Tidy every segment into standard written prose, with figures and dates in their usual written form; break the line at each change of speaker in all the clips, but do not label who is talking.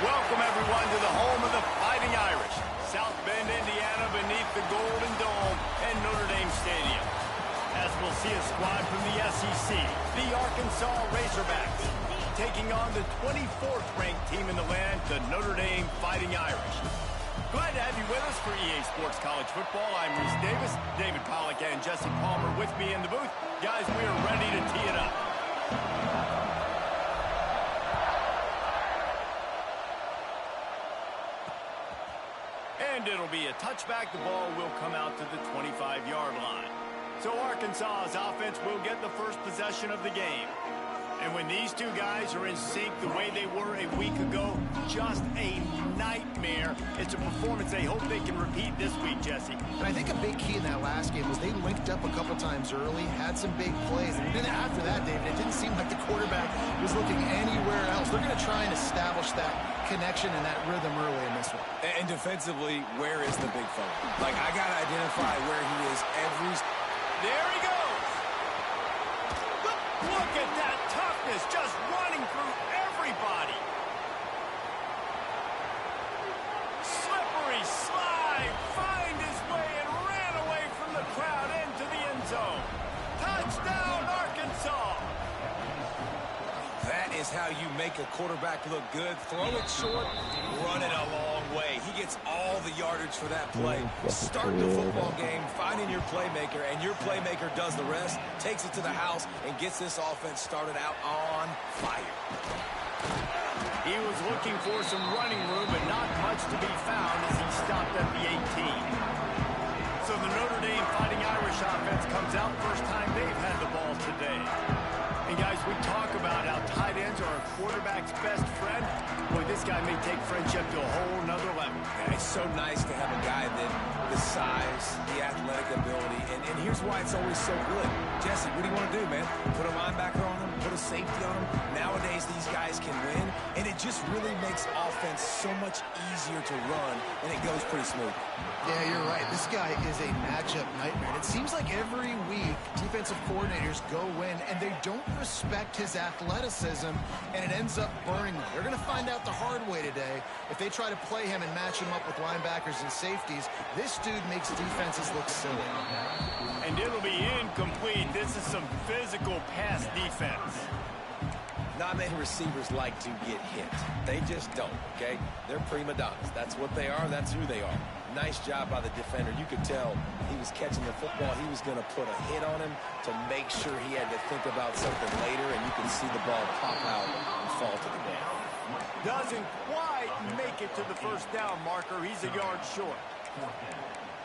Welcome, everyone, to the home of the Fighting Irish, South Bend, Indiana, beneath the Golden Dome and Notre Dame Stadium. As we'll see a squad from the SEC, the Arkansas Razorbacks, taking on the 24th ranked team in the land, the Notre Dame Fighting Irish. Glad to have you with us for EA Sports College Football. I'm Reese Davis, David Pollack, and Jesse Palmer with me in the booth. Guys, we are ready to tee it up. And it'll be a touchback. The ball will come out to the 25-yard line. So Arkansas's offense will get the first possession of the game. And when these two guys are in sync the way they were a week ago, just a nightmare. It's a performance they hope they can repeat this week, Jesse.
And I think a big key in that last game was they linked up a couple times early, had some big plays. And then after that, David, it didn't seem like the quarterback was looking anywhere else. They're going to try and establish that connection and that rhythm early in this one.
And defensively, where is the big fella? Like, I got to identify where he is every...
There he goes. Look at that toughness, just running through everybody. Slippery slide, find his way and ran away from the crowd into the end zone. Touchdown, Arkansas.
That is how you make a quarterback look good. Throw it short, run it a long way. He gets all the yardage for that play. Start the football game, finding your playmaker, and your playmaker does the rest, takes it to the house, and gets this offense started out on fire.
He was looking for some running room, but not much to be found as he stopped at the 18. So the Notre Dame Fighting Irish offense comes out first time they've had the ball today. And guys, we talk about how tight ends are a quarterback's best friend. Boy, this guy may take friendship to a whole nother level.
And it's so nice to have a guy that the size, the athletic ability, and here's why it's always so good. Jesse, what do you want to do, man? Put a linebacker on him, put a safety on him. Nowadays, these guys can win, and it just really makes offense so much easier to run, and it goes pretty smooth.
Yeah, you're right. This guy is a matchup nightmare. And it seems like every week defensive coordinators go in and they don't respect his athleticism, and it ends up burning them. They're going to find out the hard way today. If they try to play him and match him up with linebackers and safeties, this dude makes defenses look silly.
And it'll be incomplete. This is some physical pass defense.
Not many receivers like to get hit. They just don't, okay? They're prima donnas. That's what they are. That's who they are. Nice job by the defender. You could tell he was catching the football. He was going to put a hit on him to make sure he had to think about something later, and you can see the ball pop out and fall to the ground.
Doesn't quite make it to the first down marker. He's a yard short.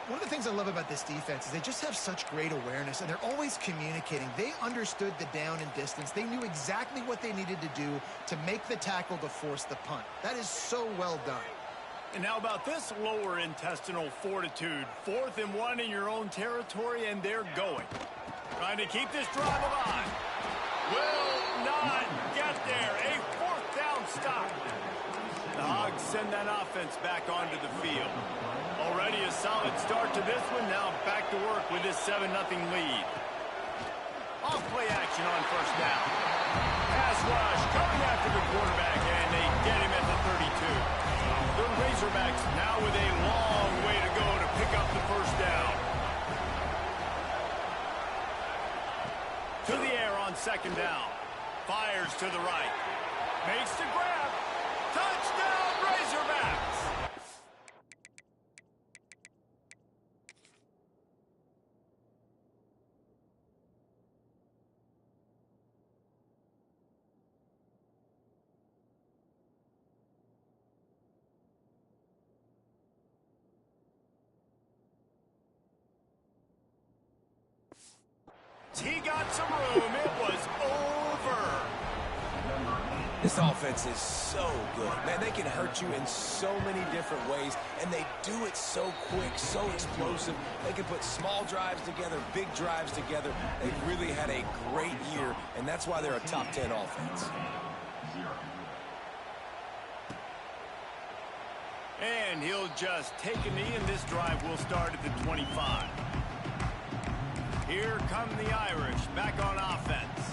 One of the things I love about this defense is they just have such great awareness, and they're always communicating. They understood the down and distance. They knew exactly what they needed to do to make the tackle to force the punt. That is so well done.
And how about this lower intestinal fortitude? 4th and 1 in your own territory, and they're going. Trying to keep this drive alive. Will not get there. A 4th down stop. The Hogs send that offense back onto the field. Already a solid start to this one. Now back to work with this 7-0 lead. Off play action on first down. Pass rush coming after the quarterback, and they get him at the 32. The Razorbacks now with a long way to go to pick up the first down. To the air on second down. Fires to the right. Makes the grab. Touchdown, Razorbacks! He got some room. It was over.
This offense is so good. Man, they can hurt you in so many different ways, and they do it so quick, so explosive. They can put small drives together, big drives together. They've really had a great year, and that's why they're a top 10 offense.
And he'll just take a knee, and this drive will start at the 25. Here come the Irish back on offense.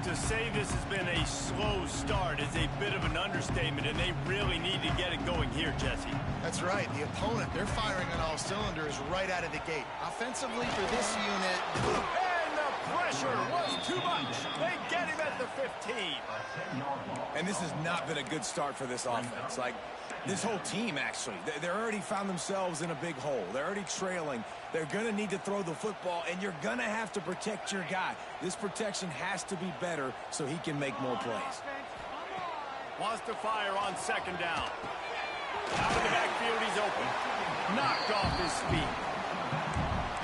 To say this has been a slow start is a bit of an understatement, and they really need to get it going here, Jesse.
That's right. The opponent, they're firing on all cylinders right out of the gate. Offensively for this unit.
And the pressure was too much. They get him at the 15.
And this has not been a good start for this offense. Like, this whole team, actually. They're already found themselves in a big hole. They're already trailing. They're going to need to throw the football, and you're going to have to protect your guy. This protection has to be better so he can make more plays.
Wants to fire on second down. Out of the backfield, he's open. Knocked off his feet.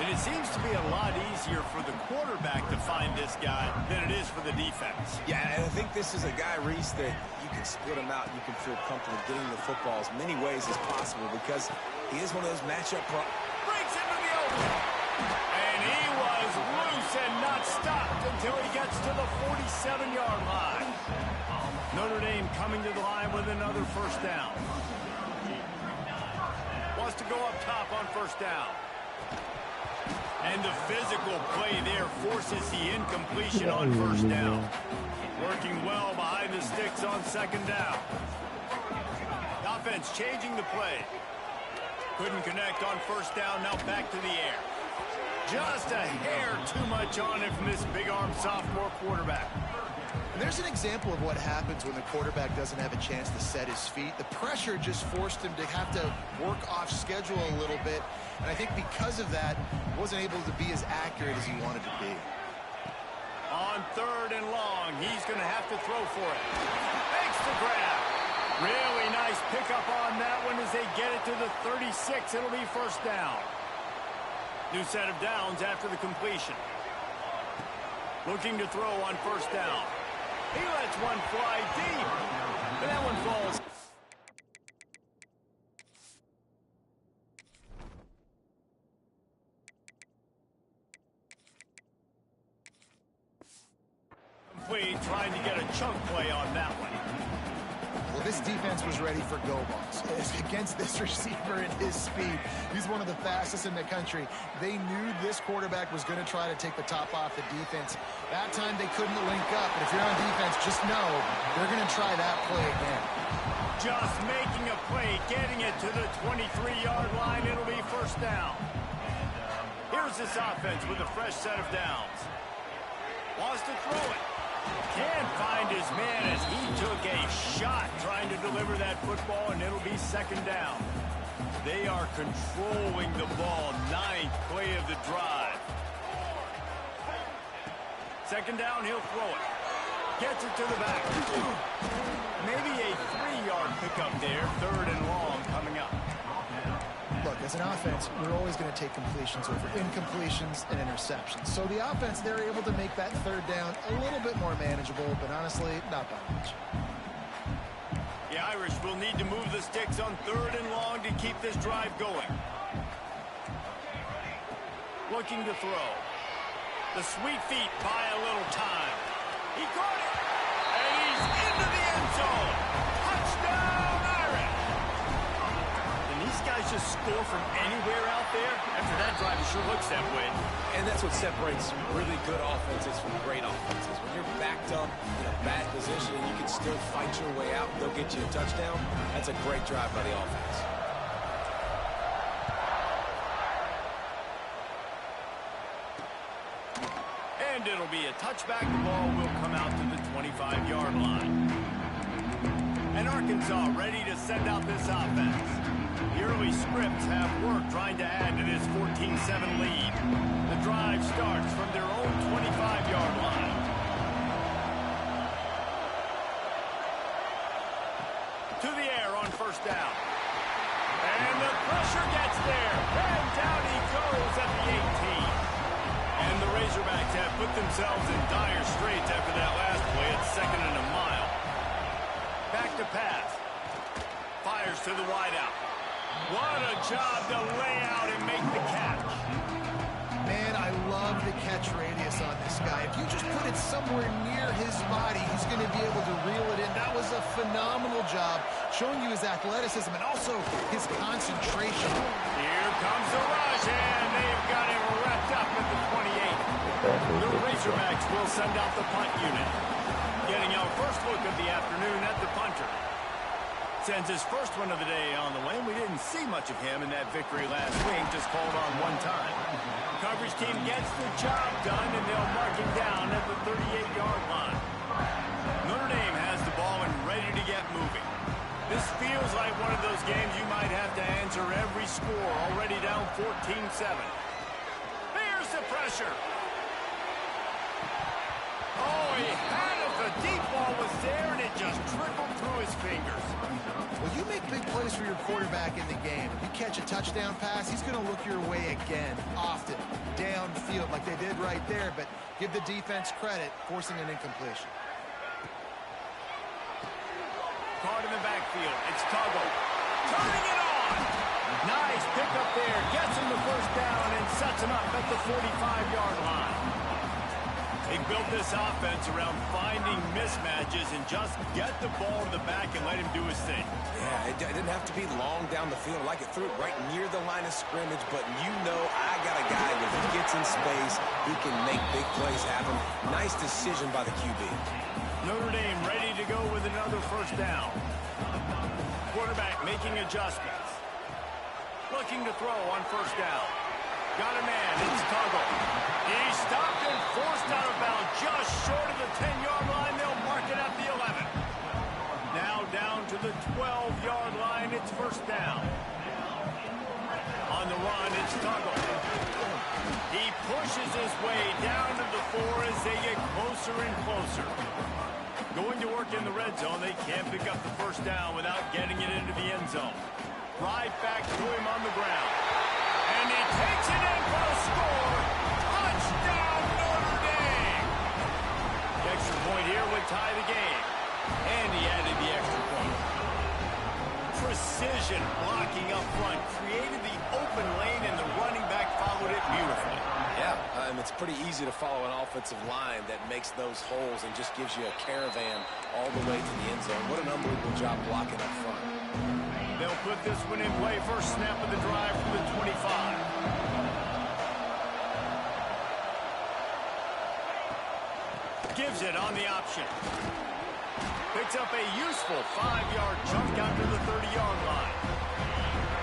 And it seems to be a lot easier for the quarterback to find this guy than it is for the defense.
Yeah, and I think this is a guy, Reese, that you can split him out. You can feel comfortable getting the football as many ways as possible because he is one of those matchup
breaks into the open. And he was loose and not stopped until he gets to the 47-yard line. Notre Dame coming to the line with another first down. Wants to go up top on first down. And the physical play there forces the incompletion on first down. Working well behind the sticks on second down. Offense changing the play. Couldn't connect on first down, now back to the air. Just a hair too much on it from this big-arm sophomore quarterback.
And there's an example of what happens when the quarterback doesn't have a chance to set his feet. The pressure just forced him to have to work off schedule a little bit. And I think because of that, he wasn't able to be as accurate as he wanted to be.
On third and long, he's going to have to throw for it. Makes the grab. Really nice pickup on that one as they get it to the 36. It'll be first down. New set of downs after the completion. Looking to throw on first down. He lets one fly deep. And that one falls. Complete, trying to get a chunk play on that one.
Well, this defense was ready for go balls. Against this receiver and his speed, he's one of the fastest in the country. They knew this quarterback was going to try to take the top off the defense. That time they couldn't link up, but if you're on defense, just know they're going to try that play again.
Just making a play, getting it to the 23-yard line. It'll be first down. Here's this offense with a fresh set of downs. Wants to throw it. Can't find his man as he took a shot trying to deliver that football, and it'll be second down. They are controlling the ball. Ninth play of the drive. Second down, he'll throw it. Gets it to the back. Maybe a 3-yard pickup there. Third and long coming up.
Look, as an offense, we're always going to take completions over incompletions and interceptions. So the offense, they're able to make that third down a little bit more manageable, but honestly, not that much.
The Irish will need to move the sticks on third and long to keep this drive going. Looking to throw. The sweet feet buy a little time. He caught it, and he's into the end zone. Touchdown, Irish! And these guys just score from anywhere out there? After that drive, it sure looks that way.
And that's what separates really good offenses from great offenses. When you're backed up in a bad position and you can still fight your way out and they'll get you a touchdown, that's a great drive by the offense.
And it'll be a touchback. The ball will come out to the 25-yard line. And Arkansas ready to send out this offense. The early scripts have worked trying to add to this 14-7 lead. The drive starts from their own 25-yard line. To the air on first down. And the pressure gets there. And down he goes at the 18. And the Razorbacks have put themselves in dire straits after that last play. It's second and a mile. Back to pass. Fires to the wideout. What a job to lay out and make the catch.
Man, I love the catch radius on this guy. If you just put it somewhere near his body, he's going to be able to reel it in. That was a phenomenal job, showing you his athleticism and also his concentration.
Here comes the rush, and they've got him wrapped up at the 28. The Razorbacks will send out the punt unit. afternoon at the punter. Sends his first one of the day on the way. We didn't see much of him in that victory last week, just called on one time. Coverage team gets the job done, and they'll mark him down at the 38-yard line. Notre Dame has the ball and ready to get moving. This feels like one of those games you might have to answer every score, already down 14-7. Here's the pressure. Oh, he had it. The deep ball was there, and it just trickled through his fingers.
Well, you make big plays for your quarterback in the game. If you catch a touchdown pass, he's going to look your way again, often, downfield like they did right there, but give the defense credit, forcing an incompletion.
Caught in the backfield. It's Tuggle. Turning it on. Nice pickup there. Gets him the first down and sets him up at the 45-yard line. They built this offense around finding mismatches and just get the ball to the back and let him do his thing.
Yeah, it didn't have to be long down the field. Like it threw it right near the line of scrimmage, but you know I got a guy that if he gets in space, he can make big plays happen. Nice decision by the QB.
Notre Dame ready to go with another first down. Quarterback making adjustments. Looking to throw on first down. Got a man. It's Tuggle. He stopped and forced out of bounds just short of the 10-yard line. They'll mark it at the 11. Now down to the 12-yard line. It's first down. On the run, it's Tuggle. He pushes his way down to the 4 as they get closer and closer. Going to work in the red zone. They can't pick up the first down without getting it into the end zone. Right back to him on the ground. And he takes it in for a score. Touchdown, Notre Dame. The extra point here would tie the game. And he added the extra point. Precision blocking up front. Created the open lane, and the running back followed it beautifully.
Yeah, it's pretty easy to follow an offensive line that makes those holes and just gives you a caravan all the way to the end zone. What an unbelievable job blocking up front.
They'll put this one in play. First snap of the drive from the 25. Gives it on the option. Picks up a useful 5-yard chunk out to the 30-yard line.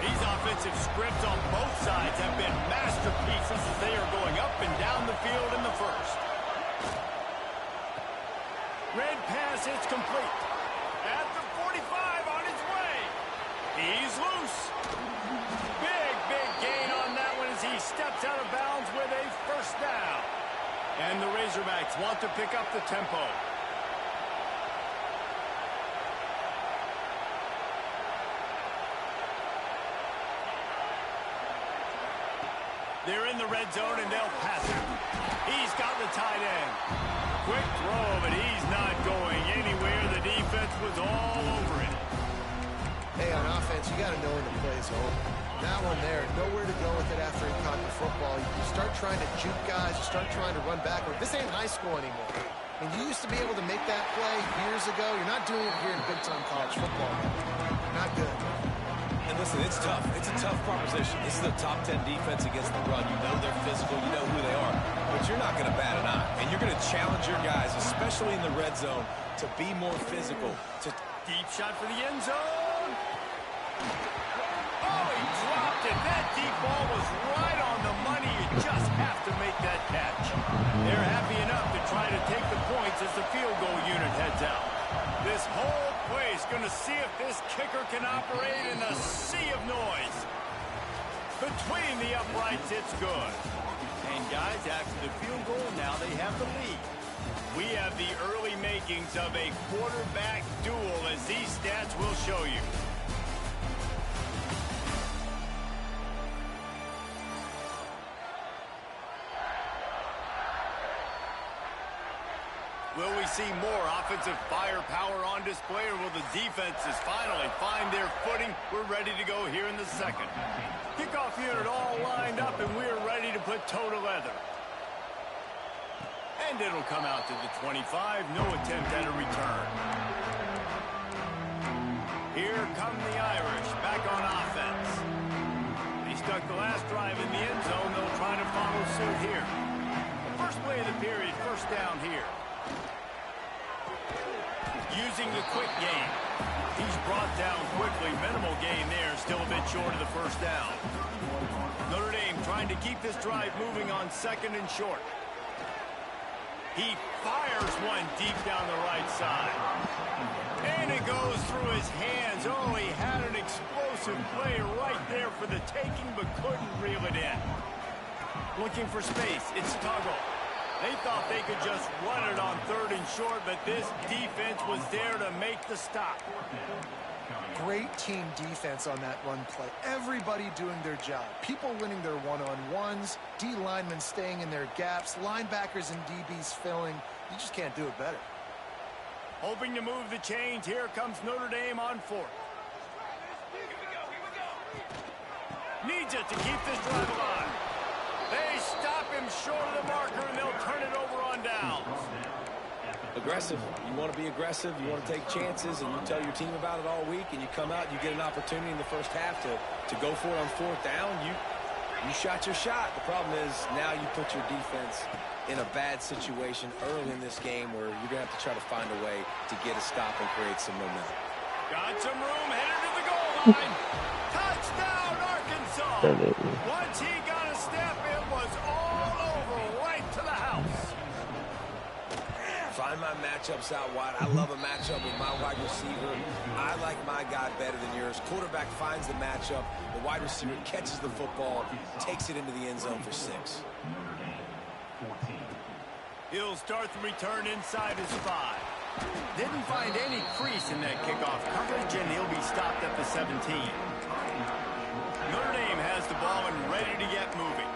These offensive scripts on both sides have been masterpieces as they are going up and down the field in the first. Red pass, it's complete. At the 45 on his way. He's loose. Big gain on that one as he steps out of bounds with a first down. And the Razorbacks want to pick up the tempo. They're in the red zone, and they'll pass it. He's got the tight end. Quick throw, but he's not going anywhere. The defense was all over it.
Hey, on offense, you got to know when the play's over. That one there, nowhere to go with it after he caught the football. You start trying to juke guys, you start trying to run backward. This ain't high school anymore. I mean, you used to be able to make that play years ago. You're not doing it here in big-time college football. Not good.
And listen, it's tough. It's a tough proposition. This is a top 10 defense against the run. You know they're physical. You know who they are. But you're not going to bat an eye. And you're going to challenge your guys, especially in the red zone, to be more physical.
Deep shot for the end zone. Oh, he dropped it. That deep ball was right on the money. You just have to make that catch. They're happy enough to try to take the points as the field goal unit heads out. This whole place going to see if this kicker can operate in a sea of noise. Between the uprights, it's good. And guys, after the field goal, now they have the lead. We have the early makings of a quarterback duel, as these stats will show you. Will we see more offensive firepower on display, or will the defenses finally find their footing? We're ready to go here in the second. Kickoff unit all lined up, and we're ready to put toe to leather. And it'll come out to the 25. No attempt at a return. Here come the Irish back on offense. They stuck the last drive in the end zone. They'll try to follow suit here. The first play of the period, first down here. using the quick game. He's brought down quickly. Minimal gain there. Still a bit short of the first down. Notre Dame trying to keep this drive moving on 2nd and short. He fires one deep down the right side. And it goes through his hands. Oh, he had an explosive play right there for the taking, but couldn't reel it in. Looking for space. It's Tuggle. They thought they could just run it on 3rd and short, but this defense was there to make the stop.
Great team defense on that run play. Everybody doing their job. People winning their one-on-ones, D linemen staying in their gaps, linebackers and DBs filling. You just can't do it better.
Hoping to move the chains. Here comes Notre Dame on 4th. Needs it to keep this drive alive. They stop him short of the marker, and they'll turn it over on downs.
Aggressive. You want to be aggressive. You want to take chances, and you tell your team about it all week, and you come out and you get an opportunity in the first half to go for it on 4th down. You shot your shot. The problem is now you put your defense in a bad situation early in this game where you're going to have to try to find a way to get a stop and create some momentum.
Got some room, headed to the goal line. Touchdown, Arkansas. Once he got a step, it was all over, right to the house.
Find my matchups out wide. I love a matchup with my wide receiver. I like my guy better than yours. Quarterback finds the matchup. The wide receiver catches the football, takes it into the end zone for 6.
He'll start the return inside his 5. Didn't find any crease in that kickoff coverage, and he'll be stopped at the 17. Notre Dame has the ball and ready to get moving.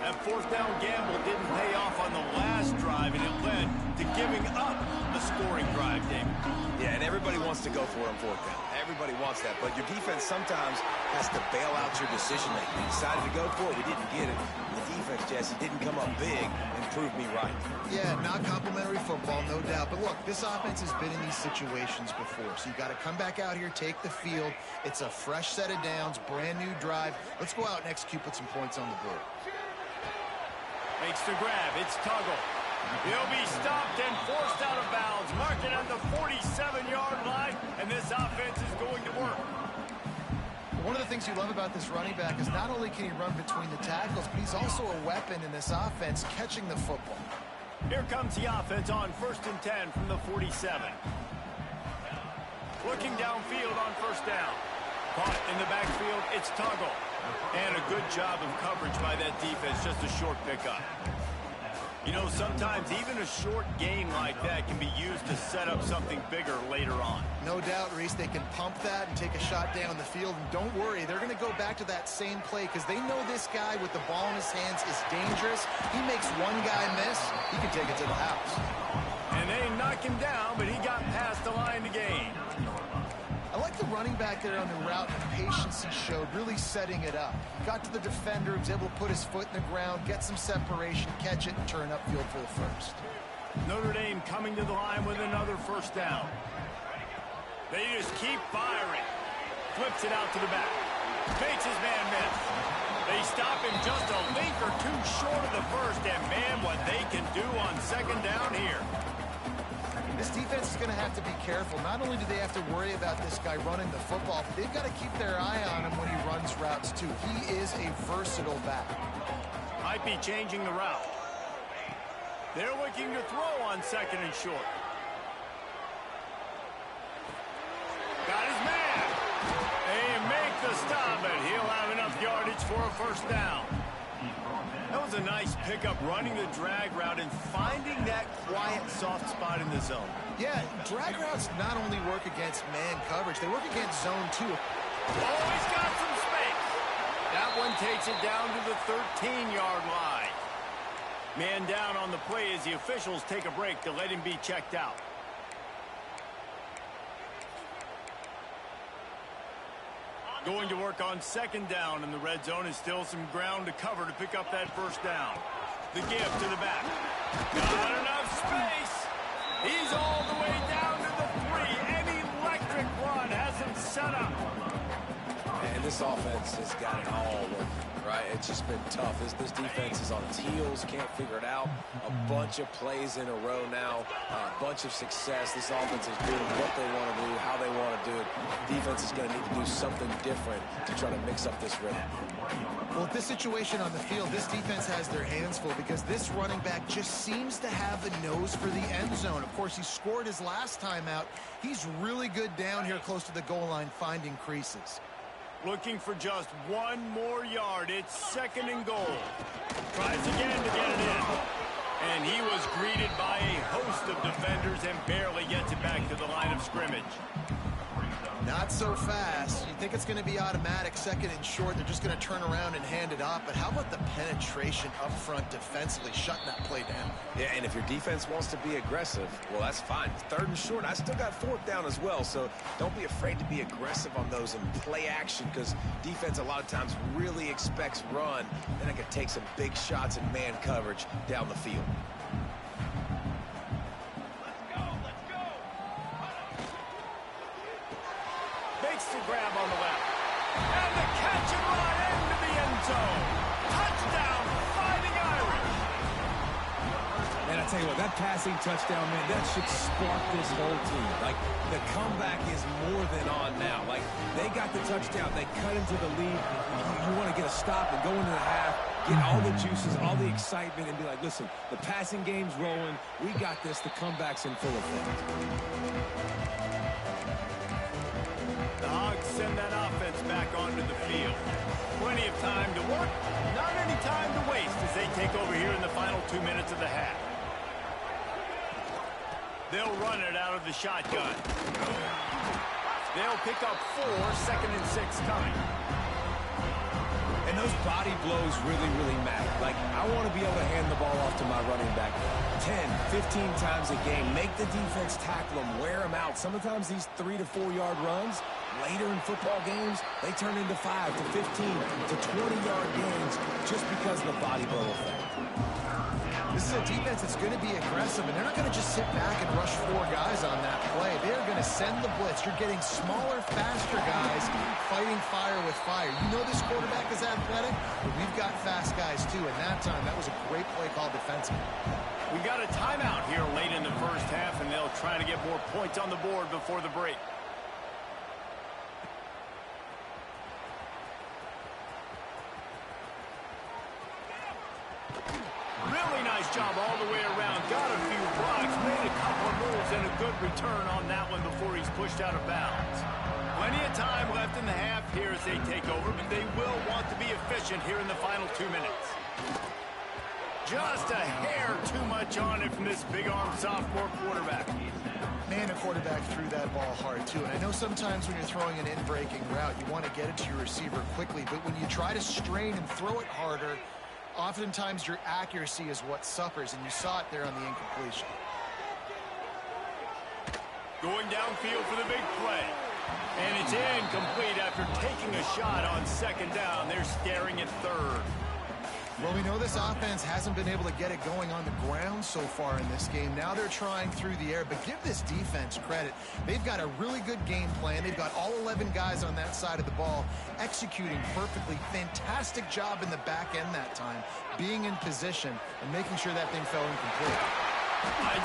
That 4th down gamble didn't pay off on the last drive, and it led to giving up the scoring drive, David.
Yeah, and everybody wants to go for it on 4th down. Everybody wants that, but your defense sometimes has to bail out your decision-making. We decided to go for it. We didn't get it. The defense, Jesse, didn't come up big and prove me right.
Yeah, not complimentary football, no doubt. But look, this offense has been in these situations before, so you got to come back out here, take the field. It's a fresh set of downs, brand new drive. Let's go out and execute, put some points on the board.
Makes the grab. It's Tuggle. He'll be stopped and forced out of bounds. Mark it at the 47-yard line, and this offense is going to work.
One of the things you love about this running back is not only can he run between the tackles, but he's also a weapon in this offense catching the football.
Here comes the offense on 1st and 10 from the 47. Looking downfield on 1st down. Caught in the backfield, it's Tuggle. And a good job of coverage by that defense, just a short pickup. You know, sometimes even a short gain like that can be used to set up something bigger later on.
No doubt, Reese, they can pump that and take a shot down the field. And don't worry, they're going to go back to that same play because they know this guy with the ball in his hands is dangerous. He makes one guy miss, he can take it to the house.
And they knock him down, but he got past the line to gain.
I like the running back there on the route and the patience he showed, really setting it up. Got to the defender, was able to put his foot in the ground, get some separation, catch it, and turn upfield for the first.
Notre Dame coming to the line with another 1st down. They just keep firing. Flips it out to the back. Makes his man miss. They stop him just a link or two short of the first, and man, what they can do on 2nd down here.
This defense is going to have to be careful. Not only do they have to worry about this guy running the football, but they've got to keep their eye on him when he runs routes too. He is a versatile back.
Might be changing the route. They're looking to throw on 2nd and short. Got his man. They make the stop, but he'll have enough yardage for a 1st down. That was a nice pickup, running the drag route and finding that quiet, soft spot in the zone.
Yeah, drag routes not only work against man coverage, they work against zone too.
Oh, he's got some space. That one takes it down to the 13-yard line. Man down on the play as the officials take a break to let him be checked out. Going to work on 2nd down in the red zone, is still some ground to cover to pick up that 1st down. The give to the back. Got enough space. He's all the way down to the 3. An electric run has him set up.
And this offense has got it all working, right? It's just been tough. This defense is on its heels, can't figure it out. A bunch of plays in a row now, a bunch of success. This offense is doing what they want to do, how they want to do it. Defense is going to need to do something different to try to mix up this rhythm.
Well, with this situation on the field, this defense has their hands full because this running back just seems to have a nose for the end zone. Of course, he scored his last time out. He's really good down here close to the goal line, finding creases.
Looking for just one more yard. It's 2nd and goal. Tries again to get it in. And he was greeted by a host of defenders and barely gets it back to the line of scrimmage.
Not so fast. You think it's going to be automatic, 2nd and short. They're just going to turn around and hand it off. But how about the penetration up front defensively, shutting that play down?
Yeah, and if your defense wants to be aggressive, well, that's fine. 3rd and short, I still got 4th down as well. So don't be afraid to be aggressive on those and play action, because defense a lot of times really expects run. Then it can take some big shots in man coverage down the field.
To grab on the left. And the catch and run into the end zone. Touchdown, Fighting Irish.
And I tell you what, that passing touchdown, man, that should spark this whole team. Like, the comeback is more than on now. Like, they got the touchdown. They cut into the lead. You want to get a stop and go into the half, get all the juices, all the excitement, and be like, listen, the passing game's rolling. We got this. The comeback's in full effect.
The Hogs send that offense back onto the field. Plenty of time to work, not any time to waste as they take over here in the final 2 minutes of the half. They'll run it out of the shotgun. They'll pick up 4, 2nd and 6 coming.
And those body blows really matter. Like, I want to be able to hand the ball off to my running back 10, 15 times a game. Make the defense tackle them, wear them out. Sometimes these 3 to 4 yard runs, later in football games, they turn into 5 to 15 to 20 yard gains just because of the body blow effect.
This is a defense that's going to be aggressive, and they're not going to just sit back and rush 4 guys on that play. They're going to send the blitz. You're getting smaller, faster guys fighting fire with fire. You know this quarterback is athletic, but we've got fast guys too, and that time, that was a great play call defensively.
We got a timeout here late in the first half, and they'll try to get more points on the board before the break. Really nice job all the way around. Got a few blocks, made a couple of moves, and a good return on that one before he's pushed out of bounds. Plenty of time left in the half here as they take over, but they will want to be efficient here in the final 2 minutes. Just a hair too much on it from this big-armed sophomore quarterback.
Man, the quarterback threw that ball hard, too. And I know sometimes when you're throwing an in-breaking route, you want to get it to your receiver quickly. But when you try to strain and throw it harder, oftentimes your accuracy is what suffers. And you saw it there on the incompletion.
Going downfield for the big play. And it's incomplete after taking a shot on 2nd down. They're staring at 3rd.
Well, we know this offense hasn't been able to get it going on the ground so far in this game. Now they're trying through the air, but give this defense credit. They've got a really good game plan. They've got all 11 guys on that side of the ball executing perfectly. Fantastic job in the back end that time, being in position and making sure that thing fell incomplete.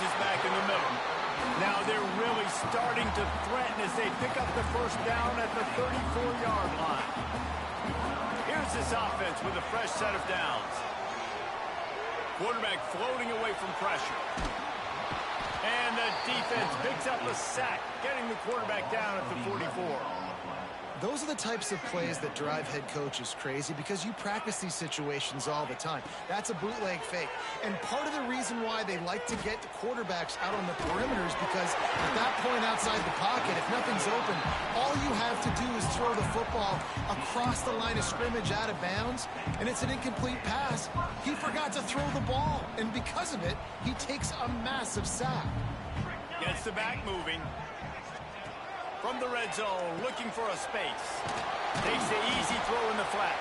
Just back in the middle. Now they're really starting to threaten as they pick up the first down at the 34-yard line. Here's this offense with a fresh set of downs. Quarterback floating away from pressure. And the defense picks up a sack, getting the quarterback down at the 44.
Those are the types of plays that drive head coaches crazy because you practice these situations all the time. That's a bootleg fake. And part of the reason why they like to get the quarterbacks out on the perimeters because at that point outside the pocket, if nothing's open, all you have to do is throw the football across the line of scrimmage out of bounds, and it's an incomplete pass. He forgot to throw the ball, and because of it, he takes a massive sack.
Gets the back moving. From the red zone, looking for a space. Takes the easy throw in the flat.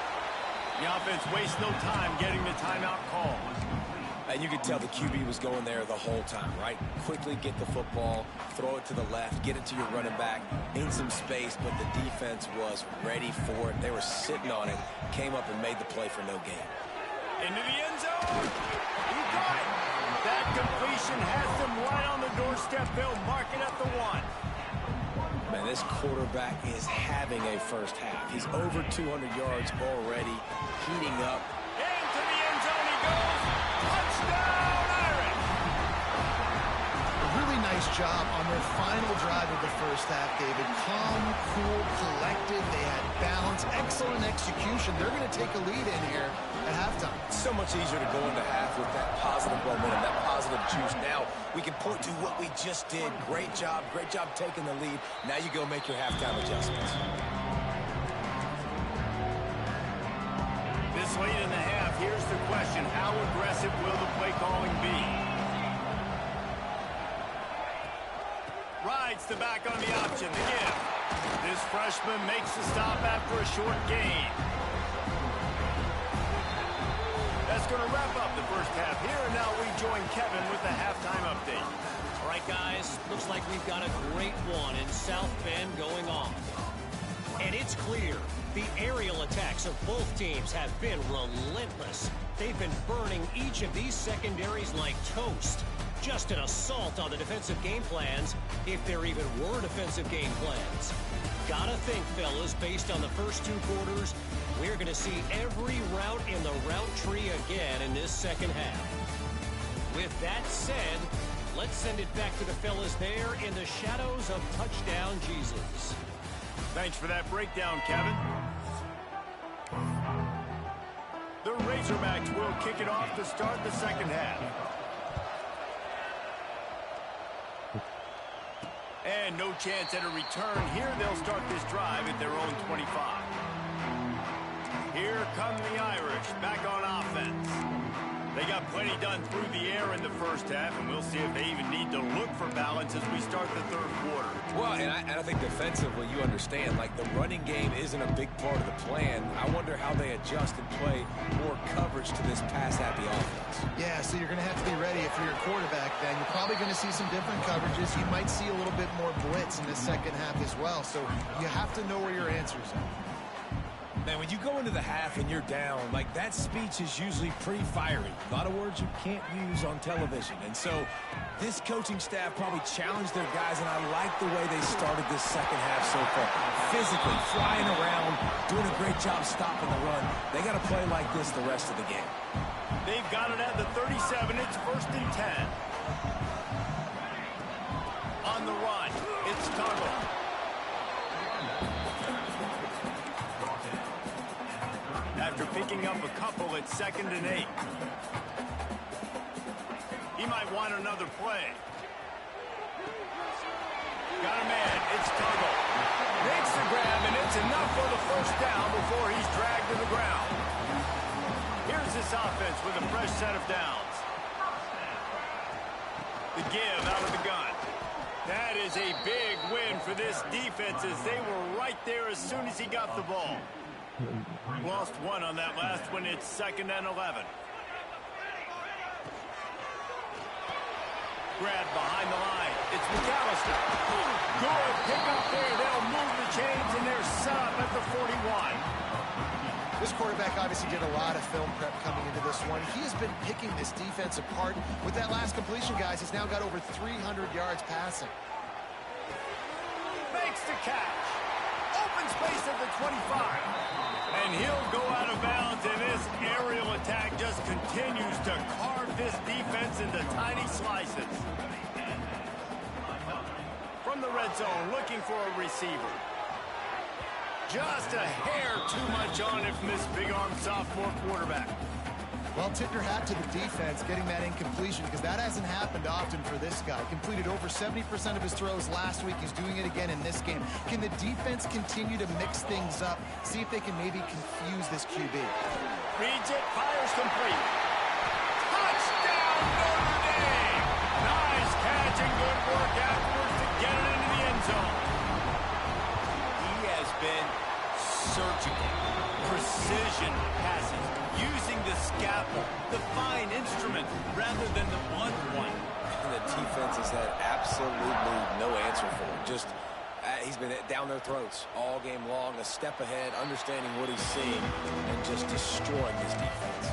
The offense wastes no time getting the timeout call.
And you could tell the QB was going there the whole time, right? Quickly get the football, throw it to the left, get it to your running back in some space, but the defense was ready for it. They were sitting on it, came up and made the play for no gain.
Into the end zone. He got it. That completion has them right on the doorstep. They'll mark it at the 1.
Man, this quarterback is having a first half. He's over 200 yards already, heating up.
Into the end zone he goes. Touchdown, Irish!
A really nice job on their final drive of the first half, David. Calm, cool, collected. They had balance, excellent execution. They're going to take a lead in here at halftime.
It's so much easier to go into half with that positive momentum, that positive juice. Now we can point to what we just did. Great job taking the lead. Now you go make your halftime adjustments.
This late in the half, here's the question. How aggressive will the play calling be? Rides the back on the option, the give. This freshman makes the stop after a short gain. That's going to wrap up the first half here, and now we join Kevin with the halftime update.
All right, guys, looks like we've got a great one in South Bend going on. And it's clear the aerial attacks of both teams have been relentless. They've been burning each of these secondaries like toast. Just an assault on the defensive game plans, if there even were defensive game plans. Gotta think, fellas, based on the first 2 quarters, we're going to see every route in the route tree again in this second half. With that said, let's send it back to the fellas there in the shadows of Touchdown Jesus.
Thanks for that breakdown, Kevin. The Razorbacks will kick it off to start the second half. And no chance at a return here. They'll start this drive at their own 25. Here come the Irish back on offense. They got plenty done through the air in the first half, and we'll see if they even need to look for balance as we start the third quarter.
Well, and I think defensively, you understand, like the running game isn't a big part of the plan. I wonder how they adjust and play more coverage to this pass-happy offense.
Yeah, so you're going to have to be ready if you're a quarterback then. You're probably going to see some different coverages. You might see a little bit more blitz in the second half as well, so you have to know where your answers are.
Man, when you go into the half and you're down, like that speech is usually pretty fiery. A lot of words you can't use on television. And so this coaching staff probably challenged their guys, and I like the way they started this second half so far. Physically, flying around, doing a great job stopping the run. They got to play like this the rest of the game.
They've got it at the 37. It's 1st and 10. On the run, it's Tuggle. After picking up a couple, it's 2nd and 8. He might want another play. Got a man. It's Tuggle. Makes the grab, and it's enough for the first down before he's dragged to the ground. Here's this offense with a fresh set of downs. The give out of the gun. That is a big win for this defense as they were right there as soon as he got the ball. Lost one on that last one. It's 2nd and 11. Grab behind the line. It's McAllister. Good pick up there. They'll move the chains, and they're set up at the 41.
This quarterback obviously did a lot of film prep coming into this one. He has been picking this defense apart. With that last completion, guys, he's now got over 300 yards passing.
Makes the catch. Open space at the 25. And he'll go out of bounds, and this aerial attack just continues to carve this defense into tiny slices. From the red zone, looking for a receiver. Just a hair too much on it from this big-arm sophomore quarterback.
Well, tip your hat to the defense getting that incompletion, because that hasn't happened often for this guy. Completed over 70% of his throws last week. He's doing it again in this game. Can the defense continue to mix things up? See if they can maybe confuse this QB.
Reads it, fires complete. Touchdown, Notre Dame! Nice catch and good work afterwards to get it into the end zone. He has been surgical. precision passes, using the scalpel, the fine instrument, rather than the blunt one.
And the defense has had absolutely no answer for him. Just, he's been down their throats all game long, a step ahead, understanding what he's seeing, and just destroying this defense.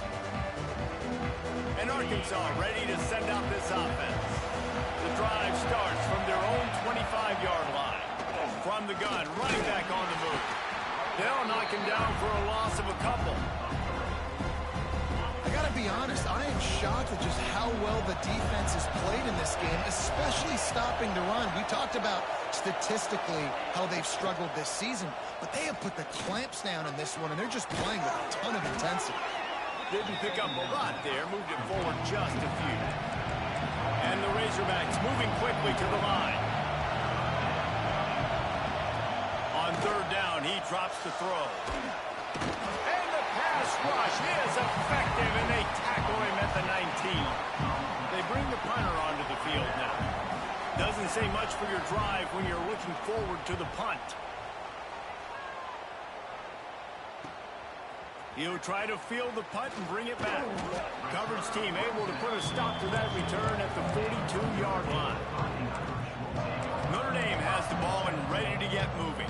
And Arkansas ready to send out this offense. The drive starts from their own 25-yard line. From the gun, running back on the move. They'll knock him down for a loss of a couple.
I gotta be honest, I am shocked at just how well the defense has played in this game, especially stopping the run. We talked about statistically how they've struggled this season, but they have put the clamps down in this one, and they're just playing with a ton of intensity.
Didn't pick up a lot there, moved it forward just a few. And the Razorbacks moving quickly to the line. On third down, he drops the throw. And the pass rush is effective, and they tackle him at the 19. They bring the punter onto the field now. Doesn't say much for your drive when you're looking forward to the punt. He'll try to field the punt and bring it back. Coverage team able to put a stop to that return at the 42-yard line. Notre Dame has the ball and ready to get moving.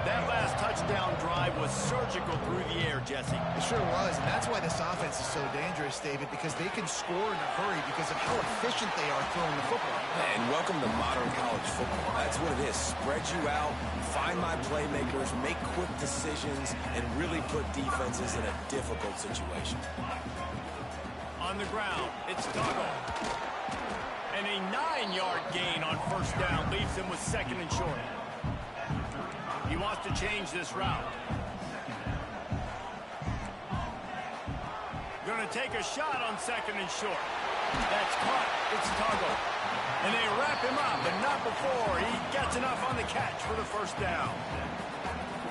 That last touchdown drive was surgical through the air, Jesse.
It sure was, and that's why this offense is so dangerous, David, because they can score in a hurry because of how efficient they are throwing the football.
And welcome to modern college football. That's what it is. Spread you out, find my playmakers, make quick decisions, and really put defenses in a difficult situation.
On the ground, it's Tuggle. And a 9-yard gain on first down leaves him with second and short. He wants to change this route. Going to take a shot on second and short. That's caught. It's Tuggle. And they wrap him up, but not before he gets enough on the catch for the first down.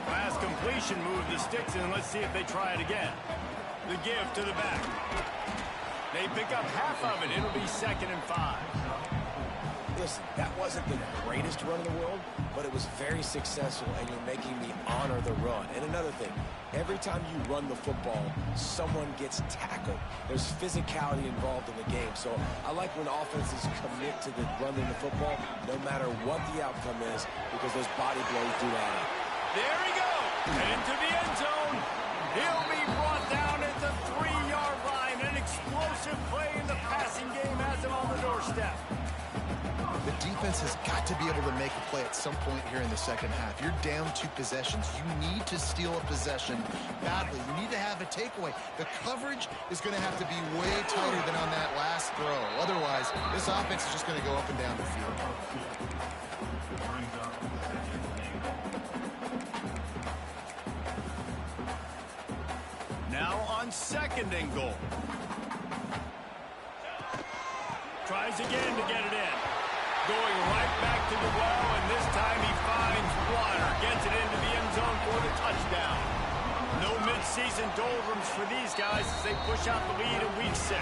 Last completion moved the sticks in. Let's see if they try it again. The give to the back. They pick up half of it. It'll be 2nd and 5.
Listen, that wasn't the greatest run in the world, but it was very successful, and you're making me honor the run. And another thing, every time you run the football, someone gets tackled. There's physicality involved in the game. So I like when offenses commit to the running the football, no matter what the outcome is, because those body blows do add up.
There he goes, into the end zone. He'll be brought down at the 3-yard line. An explosive play in the passing game has him on the doorstep.
The defense has got to be able to make a play at some point here in the second half. You're down 2 possessions. You need to steal a possession badly. You need to have a takeaway. The coverage is going to have to be way tighter than on that last throw. Otherwise, this offense is just going to go up and down the field.
Now on 2nd and goal. Tries again to get it in. Going right back to the well, and this time he finds water. Gets it into the end zone for the touchdown. No midseason doldrums for these guys as they push out the lead in week 6.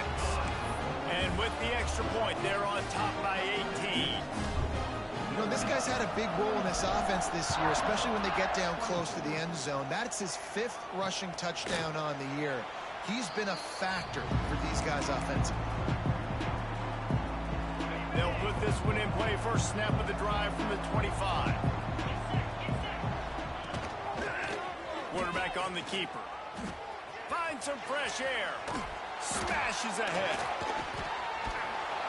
And with the extra point, they're on top by 18.
You know, this guy's had a big role in this offense this year, especially when they get down close to the end zone. That's his 5th rushing touchdown on the year. He's been a factor for these guys offensively.
They'll put this one in play. First snap of the drive from the 25. Quarterback on the keeper. Finds some fresh air. Smashes ahead.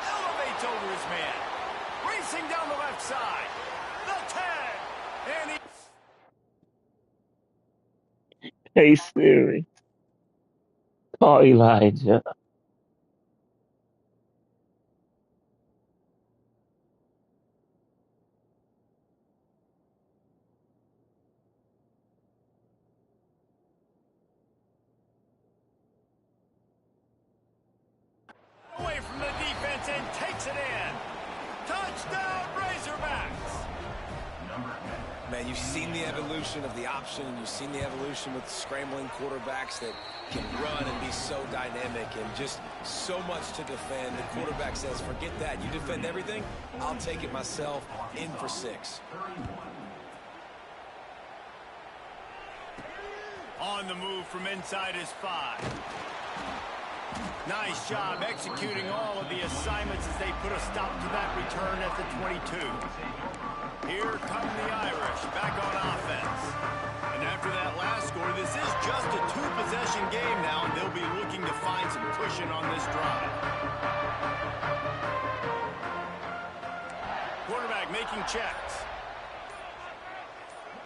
Elevates over his man. Racing down the left side. The 10. And he...
Hey Siri, call Elijah.
away from the defense and takes it in. Touchdown, Razorbacks!
Man, you've seen the evolution of the option, and you've seen the evolution with scrambling quarterbacks that can run and be so dynamic and just so much to defend. The quarterback says, forget that. You defend everything, I'll take it myself. In for 6.
On the move from inside his 5. Nice job executing all of the assignments as they put a stop to that return at the 22. Here come the Irish back on offense. And after that last score, this is just a 2-possession game now, and they'll be looking to find some cushion on this drive. Quarterback making checks.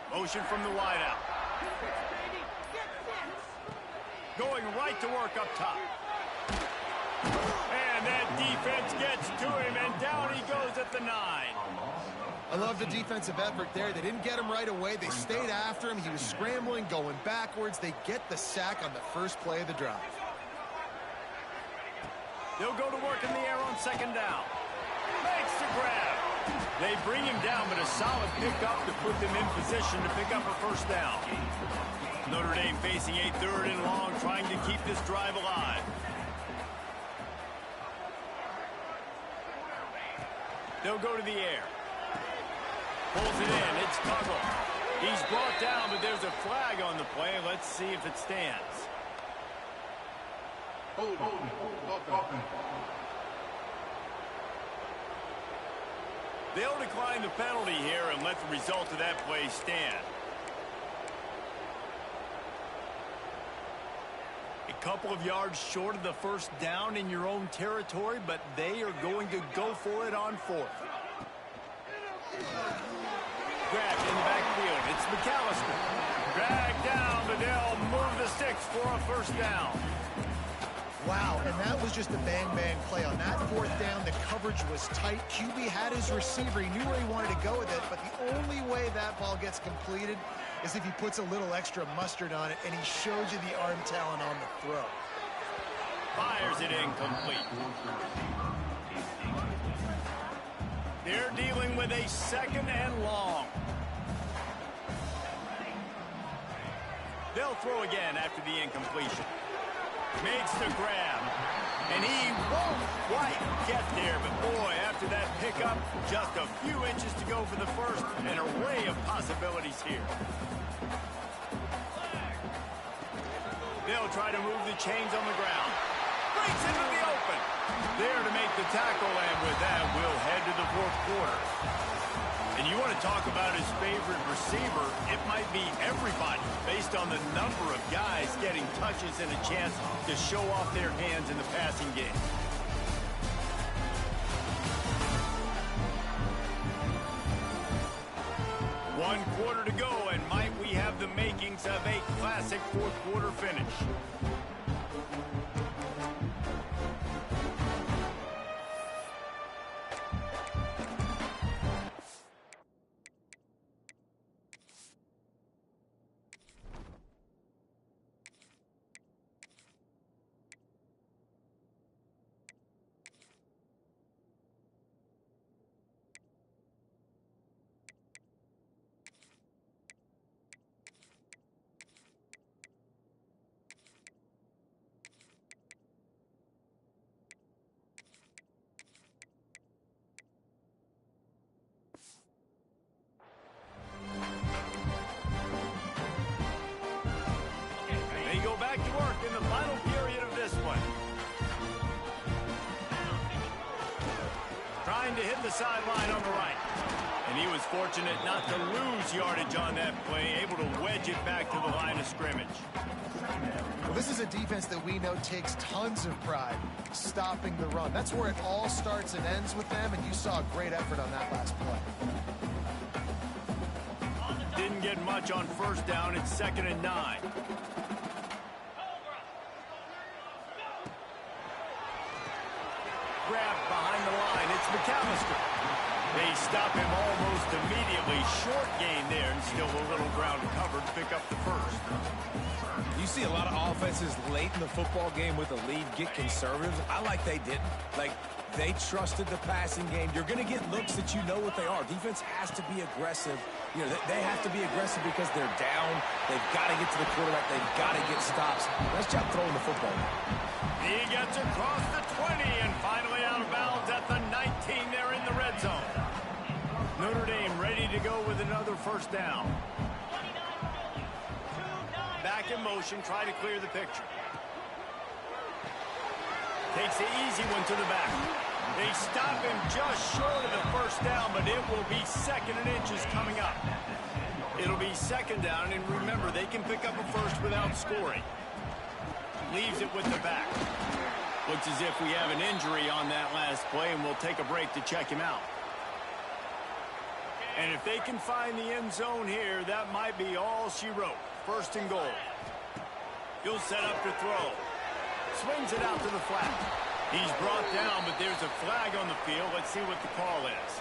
Motion from the wideout. Going right to work up top. And that defense gets to him, and down he goes at the 9.
I love the defensive effort there. They didn't get him right away. They stayed after him. He was scrambling, going backwards. They get the sack on the first play of the drive.
They'll go to work in the air on 2nd down. Makes the grab. They bring him down, but a solid pickup to put them in position to pick up a 1st down. Notre Dame facing a 3rd and long, trying to keep this drive alive. They'll go to the air. Pulls it in. It's Tuggle. He's brought down, but there's a flag on the play. Let's see if it stands. They'll decline the penalty here and let the result of that play stand. A couple of yards short of the 1st down in your own territory, but they are going to go for it on 4th. Grabbed in the backfield. It's McAllister. Dragged down, but they'll move the sticks for a 1st down.
Wow, and that was just a bang-bang play. On that 4th down, the coverage was tight. QB had his receiver. He knew where he wanted to go with it, but the only way that ball gets completed is if he puts a little extra mustard on it, and he shows you the arm talent on the throw.
Fires it incomplete. They're dealing with a 2nd and long. They'll throw again after the incompletion. Makes the grab. And he won't quite get there, but boy, after that pickup, just a few inches to go for the 1st. An array of possibilities here. They'll try to move the chains on the ground. Breaks into the open. There to make the tackle, and with that, we'll head to the 4th quarter. And you want to talk about his favorite receiver, it might be everybody based on the number of guys getting touches and a chance to show off their hands in the passing game. One quarter to go, and might we have the makings of a classic 4th quarter finish. Back to work in the final period of this one. Trying to hit the sideline on the right. And he was fortunate not to lose yardage on that play, able to wedge it back to the line of scrimmage.
Well, this is a defense that we know takes tons of pride stopping the run. That's where it all starts and ends with them, and you saw a great effort on that last play.
Didn't get much on 1st down. It's 2nd and 9. Grabbed behind the line. It's McAllister. They stop him almost immediately. Short gain there, and still a little ground covered to pick up the 1st.
You see a lot of offenses late in the football game with a lead get conservative. I like they didn't. Like, they trusted the passing game. You're going to get looks that you know what they are. Defense has to be aggressive. You know, they have to be aggressive because they're down. They've got to get to the quarterback. They've got to get stops. Nice job throwing the football.
He gets across the 20 and finally out of bounds at the 19 there in the red zone. Notre Dame ready to go with another 1st down. back in motion, try to clear the picture. Takes the easy one to the back. They stop him just short of the first down, but it will be 2nd and inches coming up. It'll be 2nd down, and remember, they can pick up a first without scoring. Leaves it with the back. Looks as if we have an injury on that last play, and we'll take a break to check him out. And if they can find the end zone here, that might be all she wrote. 1st and goal. He'll set up to throw. Swings it out to the flat. He's brought down, but there's a flag on the field. Let's see what the call is.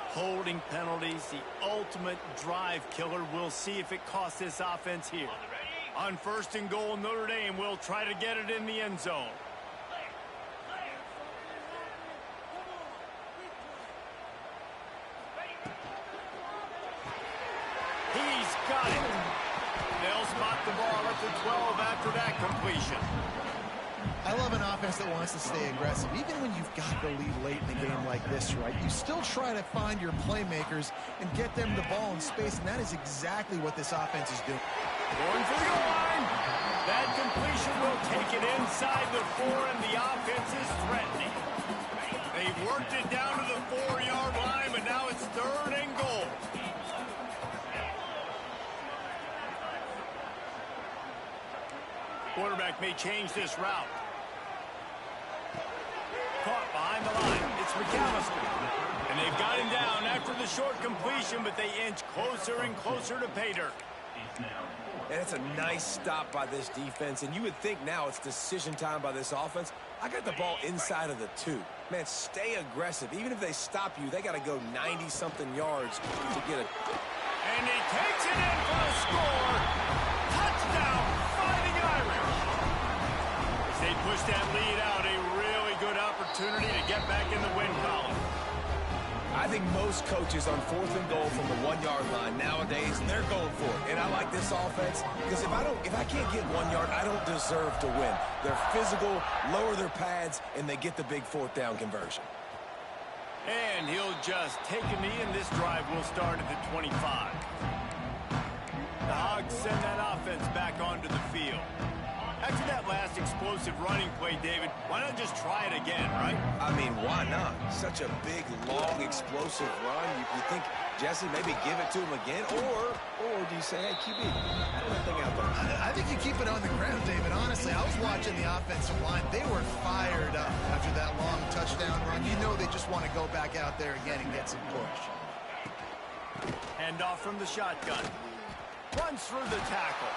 Holding penalties, the ultimate drive killer. We'll see if it costs this offense here. On 1st and goal, Notre Dame will try to get it in the end zone. He's got it. They'll spot the ball at the 12 after that completion.
I love an offense that wants to stay aggressive. Even when you've got the lead late in a game like this, right, you still try to find your playmakers and get them the ball in space, and that is exactly what this offense is doing.
Going for the goal line. That completion will take it inside the 4, and the offense is threatening. They've worked it down to the 4-yard line, but now it's 3rd and goal. Quarterback may change this route. Caught behind the line. It's McAllister. And they've got him down after the short completion, but they inch closer and closer to pay dirt.
And it's a nice stop by this defense, and you would think now it's decision time by this offense. I got the ball inside of the 2. Man, stay aggressive. Even if they stop you, they got to go 90-something yards to get it.
And he takes it in for a score. Touchdown, Fighting Irish. As they push that lead out, a really good opportunity to get back in the win column.
I think most coaches on 4th and goal from the 1-yard line nowadays, they're going for it. And I like this offense because if I can't get 1 yard, I don't deserve to win. They're physical, lower their pads, and they get the big 4th down conversion.
And he'll just take a knee, and this drive will start at the 25. The Hogs send that offense back onto the field. After that last explosive running play, David, why not just try it again, right?
I mean, why not? Such a big, long, explosive run. You think, Jesse, maybe give it to him again? Or do you say, hey, QB, put that thing out there?
I think you keep it on the ground, David. Honestly, I was watching the offensive line. They were fired up after that long touchdown run. You know they just want to go back out there again and get some push.
Hand off from the shotgun. Runs through the tackle.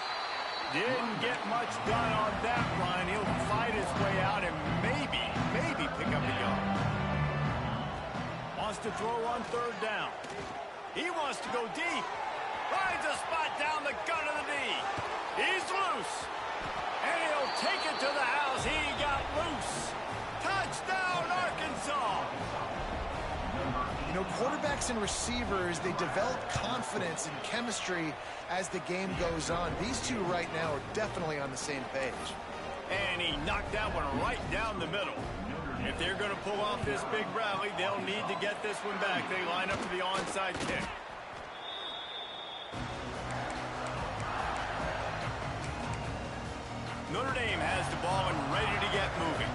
Didn't get much done on that run. He'll fight his way out and maybe pick up a yard. Wants to throw on 3rd down. He wants to go deep. Finds a spot down the gut of the knee. He's loose. And he'll take it to the house. He got loose. Touchdown, Arkansas.
You know, quarterbacks and receivers, they develop confidence and chemistry as the game goes on. These two right now are definitely on the same page.
And he knocked that one right down the middle. If they're going to pull off this big rally, they'll need to get this one back. They line up for the onside kick. Notre Dame has the ball and ready to get moving.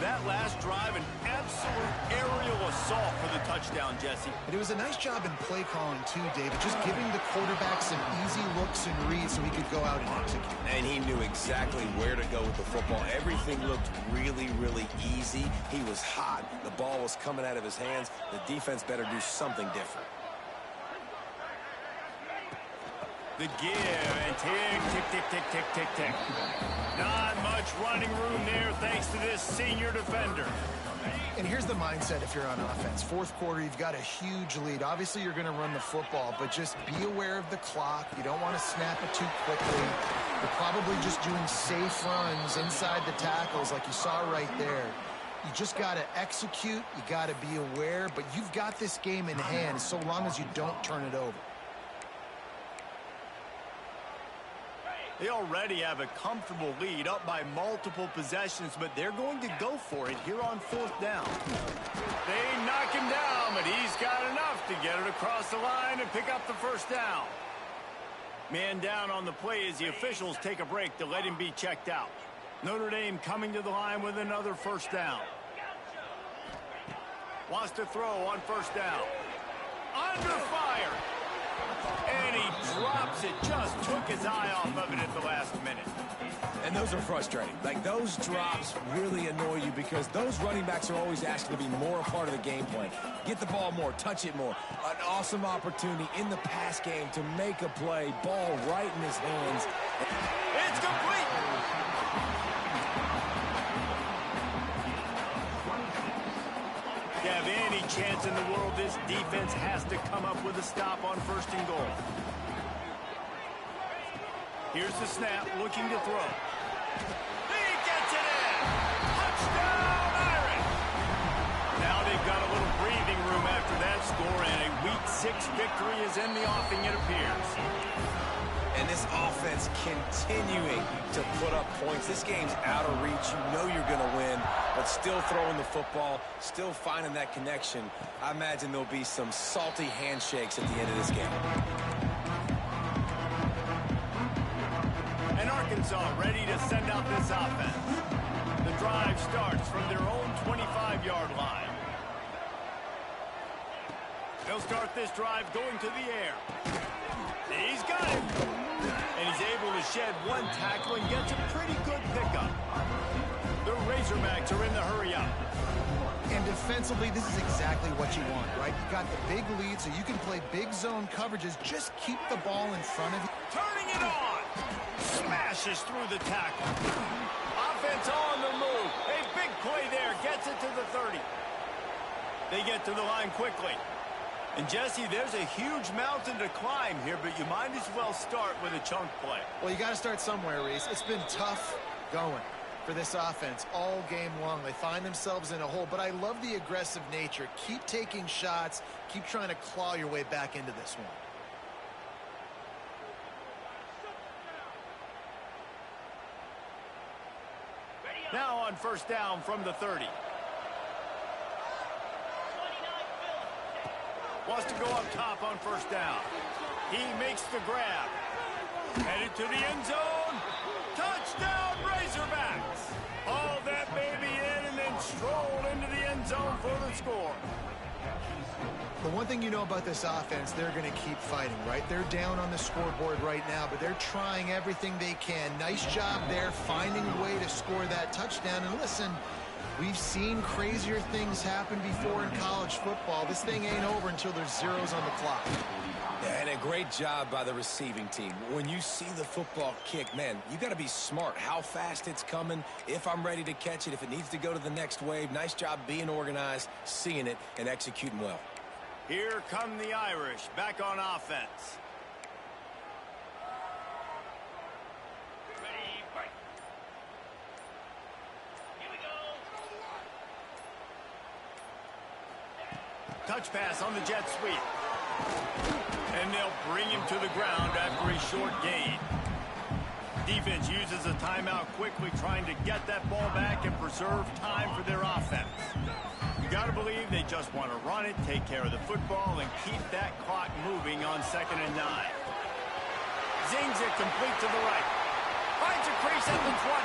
That last drive, an absolute aerial assault for the touchdown, Jesse.
And it was a nice job in play calling, too, David. Just giving the quarterback some easy looks and reads so he could go out and execute.
And he knew exactly where to go with the football. Everything looked really, really easy. He was hot. The ball was coming out of his hands. The defense better do something different.
The give and tick, tick, tick, tick, tick, tick, tick. Not much running room there thanks to this senior defender.
And here's the mindset if you're on offense. 4th quarter, you've got a huge lead. Obviously, you're going to run the football, but just be aware of the clock. You don't want to snap it too quickly. You're probably just doing safe runs inside the tackles like you saw right there. You just got to execute. You got to be aware, but you've got this game in hand so long as you don't turn it over.
They already have a comfortable lead up by multiple possessions, but they're going to go for it here on 4th down. They knock him down, but he's got enough to get it across the line and pick up the 1st down. Man down on the play as the officials take a break to let him be checked out. Notre Dame coming to the line with another 1st down. Wants to throw on 1st down. Under fire. And he drops it. Just took his eye off of it at the last minute.
And those are frustrating. Like, those drops really annoy you because those running backs are always asking to be more a part of the game plan. Get the ball more, touch it more. An awesome opportunity in the pass game to make a play. Ball right in his hands.
It's complete. To have any chance in the world, this defense has to come up with a stop on 1st and goal. Here's the snap, looking to throw. He gets it in! Touchdown, Irish! Now they've got a little breathing room after that score, and a Week 6 victory is in the offing, it appears.
And this offense continuing to put up points. This game's out of reach. You know you're going to win, but still throwing the football, still finding that connection. I imagine there'll be some salty handshakes at the end of this game.
And Arkansas ready to send out this offense. The drive starts from their own 25-yard line. They'll start this drive going to the air. He's got it. And he's able to shed one tackle and gets a pretty good pickup. The Razorbacks are in the hurry-up.
And defensively, this is exactly what you want, right? You got the big lead, so you can play big zone coverages. Just keep the ball in front of you.
Turning it on. Smashes through the tackle. Offense on the move. A big play there. Gets it to the 30. They get to the line quickly. And, Jesse, there's a huge mountain to climb here, but you might as well start with a chunk play.
Well, you got to start somewhere, Reese. It's been tough going for this offense all game long. They find themselves in a hole, but I love the aggressive nature. Keep taking shots. Keep trying to claw your way back into this one.
Now on 1st down from the 30. Wants to go up top on 1st down. He makes the grab. Headed to the end zone. Touchdown, Razorbacks. Haul that baby in and then stroll into the end zone for the score.
The one thing you know about this offense, they're going to keep fighting, right? They're down on the scoreboard right now, but they're trying everything they can. Nice job there, finding a way to score that touchdown. And listen, we've seen crazier things happen before in college football. This thing ain't over until there's zeros on the clock.
And a great job by the receiving team. When you see the football kick, man, you got to be smart how fast it's coming, if I'm ready to catch it, if it needs to go to the next wave. Nice job being organized, seeing it, and executing well.
Here come the Irish back on offense.
Ready, fight. Here we go.
Touch pass on the jet sweep. And they'll bring him to the ground after a short gain. Defense uses a timeout quickly, trying to get that ball back and preserve time for their offense. You got to believe they just want to run it, take care of the football, and keep that clock moving on 2nd and 9. Zings it complete to the right. Finds a crease at the 20.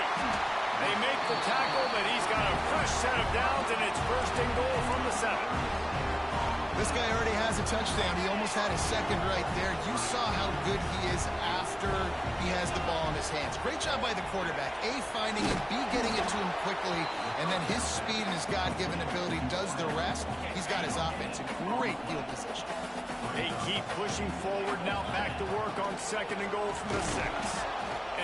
They make the tackle, but he's got a fresh set of downs, and it's 1st and goal from the 7.
This guy already has a touchdown. He almost had his second right there. You saw how good he is after he has the ball in his hands. Great job by the quarterback. A, finding him, B, getting it to him quickly, and then his speed and his God-given ability does the rest. He's got his offense in great field position.
They keep pushing forward, now back to work on 2nd and goal from the 6.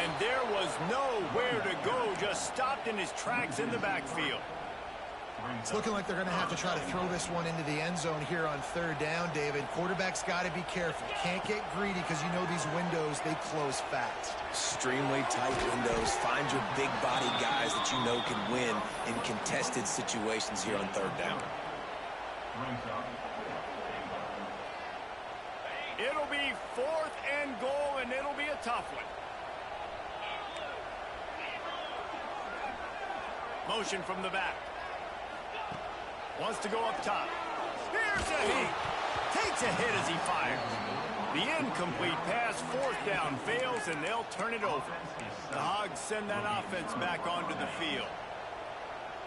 And there was nowhere to go, just stopped in his tracks in the backfield.
It's looking like they're going to have to try to throw this one into the end zone here on 3rd down, David. Quarterback's got to be careful. Can't get greedy because you know these windows, they close fast.
Extremely tight windows. Find your big body guys that you know can win in contested situations here on 3rd down.
It'll be 4th and goal, and it'll be a tough one. Motion from the back. Wants to go up top. Here's a heat. Takes a hit as he fires. The incomplete pass, fourth down, fails, and they'll turn it over. The Hogs send that offense back onto the field.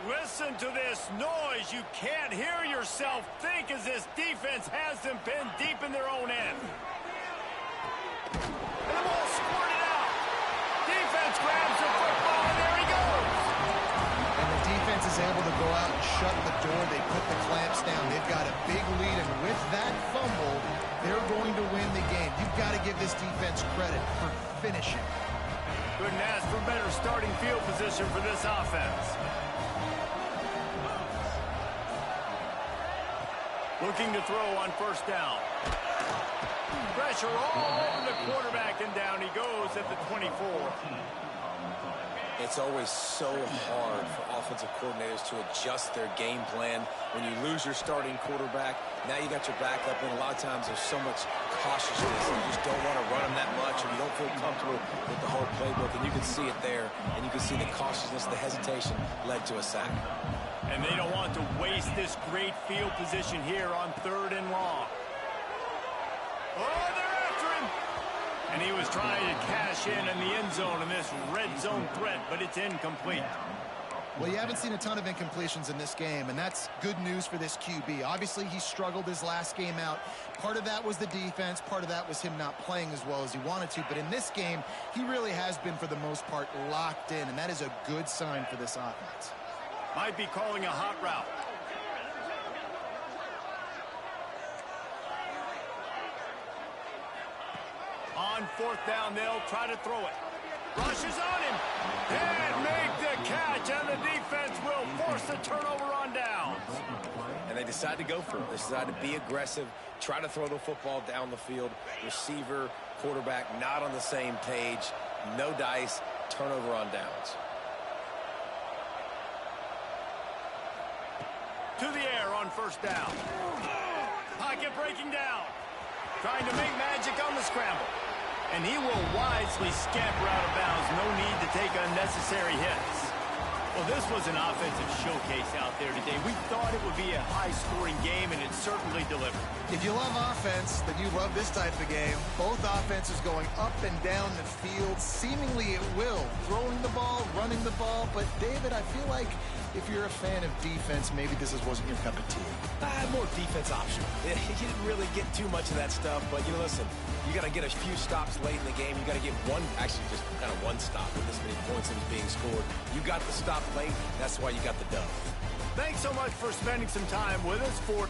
Listen to this noise. You can't hear yourself think as this defense has them pinned deep in their own end. And the ball squirted out. Defense grabs the football, and there he goes.
And the defense is able to go out and shut the door. They put the clamps down. They've got a big lead, and with that fumble, they're going to win the game. You've got to give this defense credit for finishing.
Couldn't ask for better starting field position for this offense. Looking to throw on first down. Pressure all over the quarterback, and down he goes at the 24.
It's always so hard for offensive coordinators to adjust their game plan. When you lose your starting quarterback, now you got your backup, and a lot of times there's so much cautiousness. You just don't want to run them that much, or you don't feel comfortable with the whole playbook, and you can see it there, and you can see the cautiousness, the hesitation led to a sack.
And they don't want to waste this great field position here on 3rd and long. Oh, they're after him. And he was trying to cash in the end zone in this red zone threat, but it's incomplete.
Well, you haven't seen a ton of incompletions in this game, and that's good news for this QB. Obviously, he struggled his last game out. Part of that was the defense. Part of that was him not playing as well as he wanted to. But in this game, he really has been, for the most part, locked in, and that is a good sign for this offense.
Might be calling a hot route. On 4th down, they'll try to throw it. Rushes on him. And make the catch, and the defense will force the turnover on downs.
And they decide to go for it. They decide to be aggressive, try to throw the football down the field. Receiver, quarterback, not on the same page. No dice, turnover on downs.
To the air on first down. Pocket breaking down. Trying to make magic on the scramble. And he will wisely scamper out of bounds. No need to take unnecessary hits. Well, this was an offensive showcase out there today. We thought it would be a high-scoring game, and it certainly delivered.
If you love offense, then you love this type of game. Both offenses going up and down the field, seemingly at will. Throwing the ball, running the ball. But, David, I feel like if you're a fan of defense, maybe this wasn't your cup of tea.
More defense option. You didn't really get too much of that stuff, but, listen, you got to get a few stops late in the game. You got to get one, actually just kind of one stop with this many points that was being scored. You got the stop late. That's why you got the dub.
Thanks so much for spending some time with us for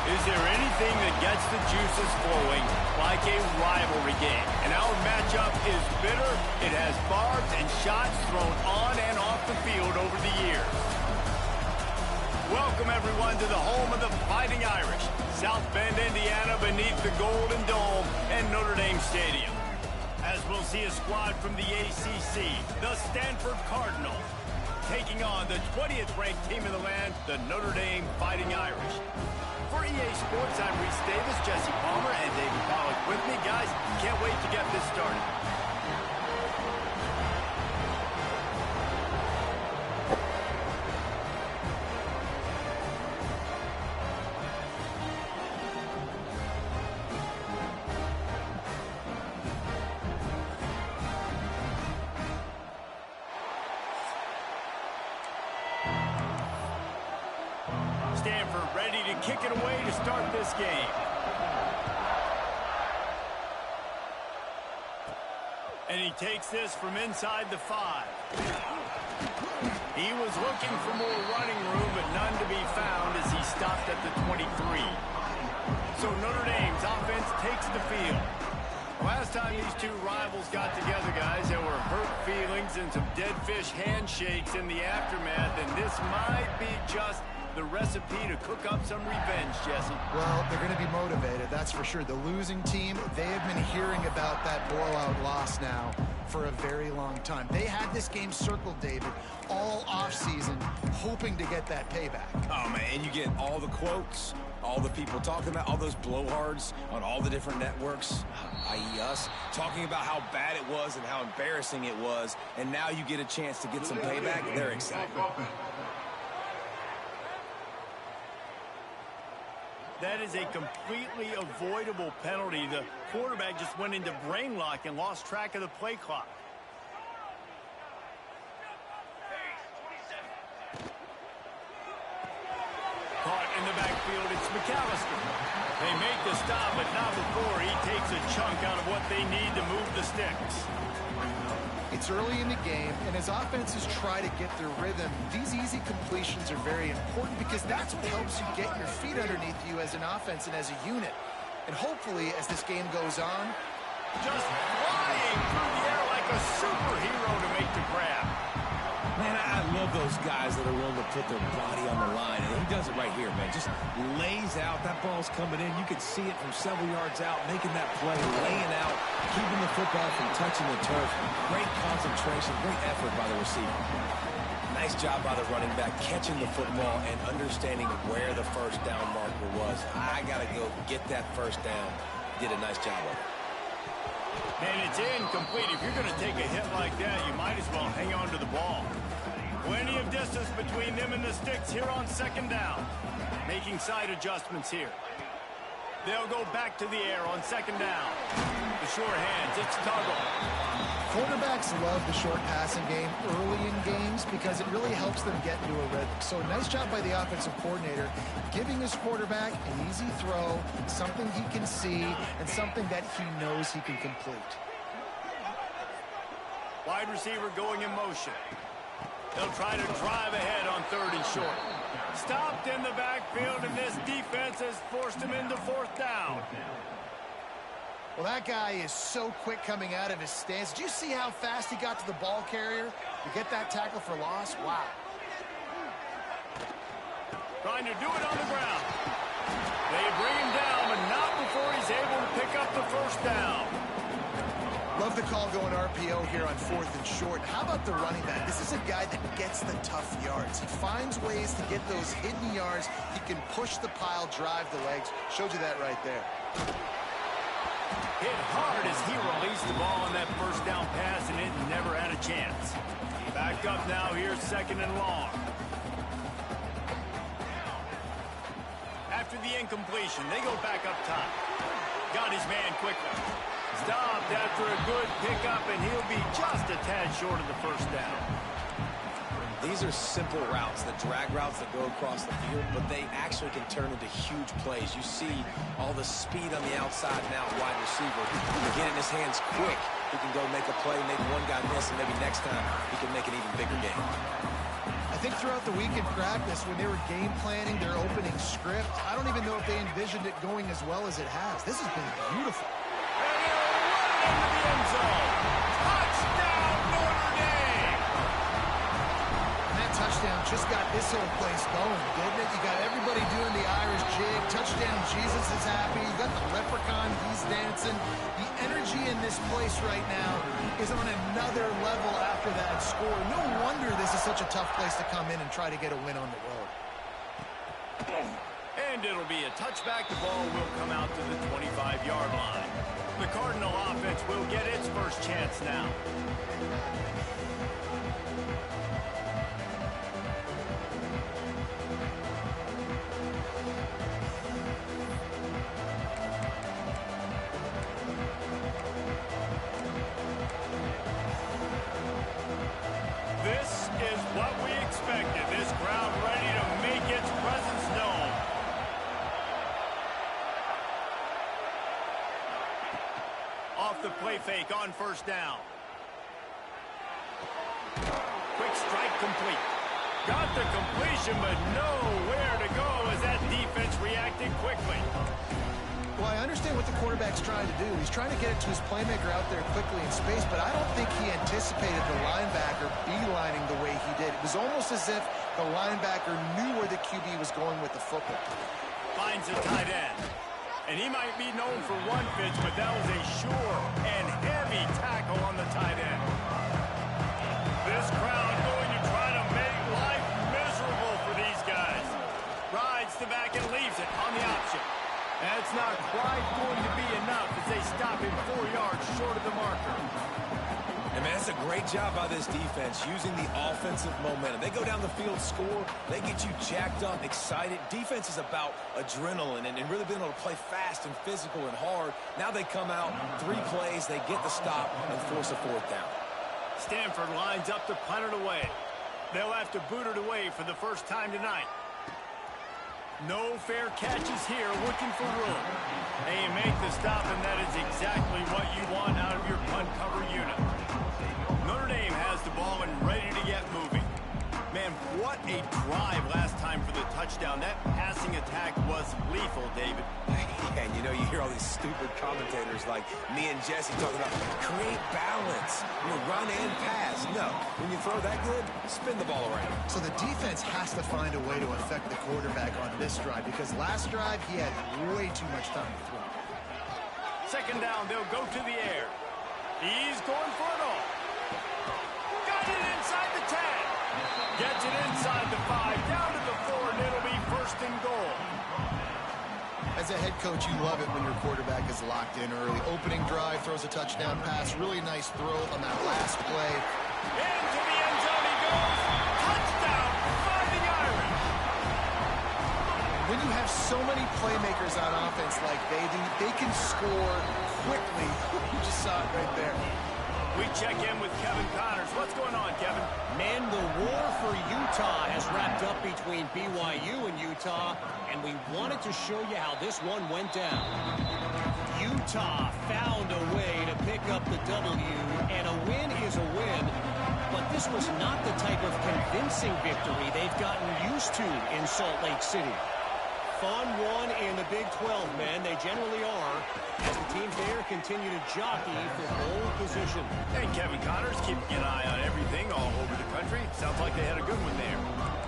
Is there anything that gets the juices flowing like a rivalry game? And our matchup is bitter. It has barbs and shots thrown on and off the field over the years. Welcome, everyone, to the home of the Fighting Irish, South Bend, Indiana, beneath the Golden Dome and Notre Dame Stadium. As we'll see a squad from the ACC, the Stanford Cardinals, taking on the 20th ranked team in the land, the Notre Dame Fighting Irish. For EA Sports, I'm Reese Davis, Jesse Palmer, and David Pollack with me. Guys, can't wait to get this started. Stanford ready to kick it away to start this game. And he takes this from inside the 5. He was looking for more running room, but none to be found as he stopped at the 23. So Notre Dame's offense takes the field. Last time these two rivals got together, guys, there were hurt feelings and some dead fish handshakes in the aftermath, and this might be just the recipe to cook up some revenge, Jesse.
Well, they're going to be motivated, that's for sure. The losing team, they have been hearing about that blowout loss now for a very long time. They had this game circled, David, all offseason, hoping to get that payback.
Oh, man, and you get all the quotes, all the people talking about, all those blowhards on all the different networks, i.e. us, talking about how bad it was and how embarrassing it was, and now you get a chance to get some payback. They're excited.
That is a completely avoidable penalty. The quarterback just went into brain lock and lost track of the play clock. Caught in the backfield, it's McAllister. They make the stop, but not before he takes a chunk out of what they need to move the sticks.
It's early in the game, and as offenses try to get their rhythm, these easy completions are very important because that's what helps you get your feet underneath you as an offense and as a unit. And hopefully, as this game goes on,
just flying through the air like a superhero to make the grab.
Man, I love those guys that are willing to put their body on the line, and he does it right here, man. Just lays out. That ball's coming in. You can see it from several yards out, making that play, laying out, keeping the football from touching the turf. Great concentration, great effort by the receiver. Nice job by the running back, catching the football and understanding where the first down marker was. I got to go get that first down. Did a nice job of it.
And it's incomplete. If you're going to take a hit like that, you might as well hang on to the ball. Plenty of distance between them and the sticks here on second down. Making side adjustments here. They'll go back to the air on second down. The short hands, it's Tuggle.
quarterbacks love the short passing game early in games because it really helps them get into a rhythm. So nice job by the offensive coordinator giving his quarterback an easy throw, something he can see, and something that he knows he can complete.
Wide receiver going in motion. They'll try to drive ahead on third and short. Stopped in the backfield, and this defense has forced him into fourth down.
Well, that guy is so quick coming out of his stance. Did you see how fast he got to the ball carrier to get that tackle for loss? Wow.
Trying to do it on the ground. They bring him down, but not before he's able to pick up the first down.
Love the call going RPO here on fourth and short. How about the running back? This is a guy that gets the tough yards. He finds ways to get those hidden yards. He can push the pile, drive the legs. Showed you that right there.
Hit hard as he released the ball on that first down pass, and it never had a chance. Back up now here, second and long. After the incompletion, they go back up top. Got his man quickly. Stopped after a good pickup, and he'll be just a tad short of the first down.
These are simple routes, the drag routes that go across the field, but they actually can turn into huge plays. You see all the speed on the outside now, wide receiver. To get in his hands quick, he can go make a play, make one guy miss, and maybe next time he can make an even bigger game.
I think throughout the week in practice, when they were game planning their opening script, I don't even know if they envisioned it going as well as it has. This has been beautiful.
And they're running into the end zone. Touchdown, Notre Dame!
And that touchdown just got this whole place going, didn't it? You got everybody doing the Irish jig. Touchdown, Jesus is happy. You got the leprechaun, he's dancing. The energy in this place right now is on another level after that score. No wonder this is such a tough place to come in and try to get a win on the road.
And it'll be a touchback. The ball will come out to the 25-yard line. The Cardinal offense will get its first chance now. This is what we expected. This crowd ready to make its presence known. Off the play fake on first down. Quick strike complete. Got the completion, but nowhere to go as that defense reacted quickly.
Well, I understand what the quarterback's trying to do. He's trying to get it to his playmaker out there quickly in space, but I don't think he anticipated the linebacker beelining the way he did. It was almost as if the linebacker knew where the QB was going with the football.
Finds a tight end. And he might be known for one pitch, but that was a sure and heavy tackle on the tight end. This crowd going to try to make life miserable for these guys. Rides the back and leaves it on the option. That's not quite going to be enough as they stop him 4 yards short of the marker.
And man, it's a great job by this defense using the offensive momentum. They go down the field, score, they get you jacked up, excited. Defense is about adrenaline and really being able to play fast and physical and hard. Now they come out, 3 plays, they get the stop and force a 4th down.
Stanford lines up to punt it away. They'll have to boot it away for the first time tonight. No fair catches here, looking for room. They make the stop, and that is exactly what you want out of your punt cover unit. Notre Dame has the ball and ready to get moving. Man, what a drive last time for the touchdown. That passing attack was lethal, David.
And you know, you hear all these stupid commentators like me and Jesse talking about create balance, run and pass. No, when you throw that good, spin the ball around.
So the defense has to find a way to affect the quarterback on this drive because last drive he had way too much time to throw.
Second down, they'll go to the air. He's going for it all. Got it inside the 10. Gets it inside the 5, down to the 4, and it'll be first and goal.
As a head coach, you love it when your quarterback is locked in early. Opening drive, throws a touchdown pass. Really nice throw on that last play.
Into the end zone he goes. Touchdown by the Irish.
When you have so many playmakers on offense like they do, they can score quickly. You just saw it right there.
We check in with Kevin Connors. What's going on, Kevin?
Man, the war for Utah has wrapped up between BYU and Utah, and we wanted to show you how this one went down. Utah found a way to pick up the W, and a win is a win, but this was not the type of convincing victory they've gotten used to in Salt Lake City. Fun one in the Big 12, man. They generally are, as the teams there continue to jockey for pole position.
And Kevin Connors keeping an eye on everything all over the country. Sounds like they had a good one there.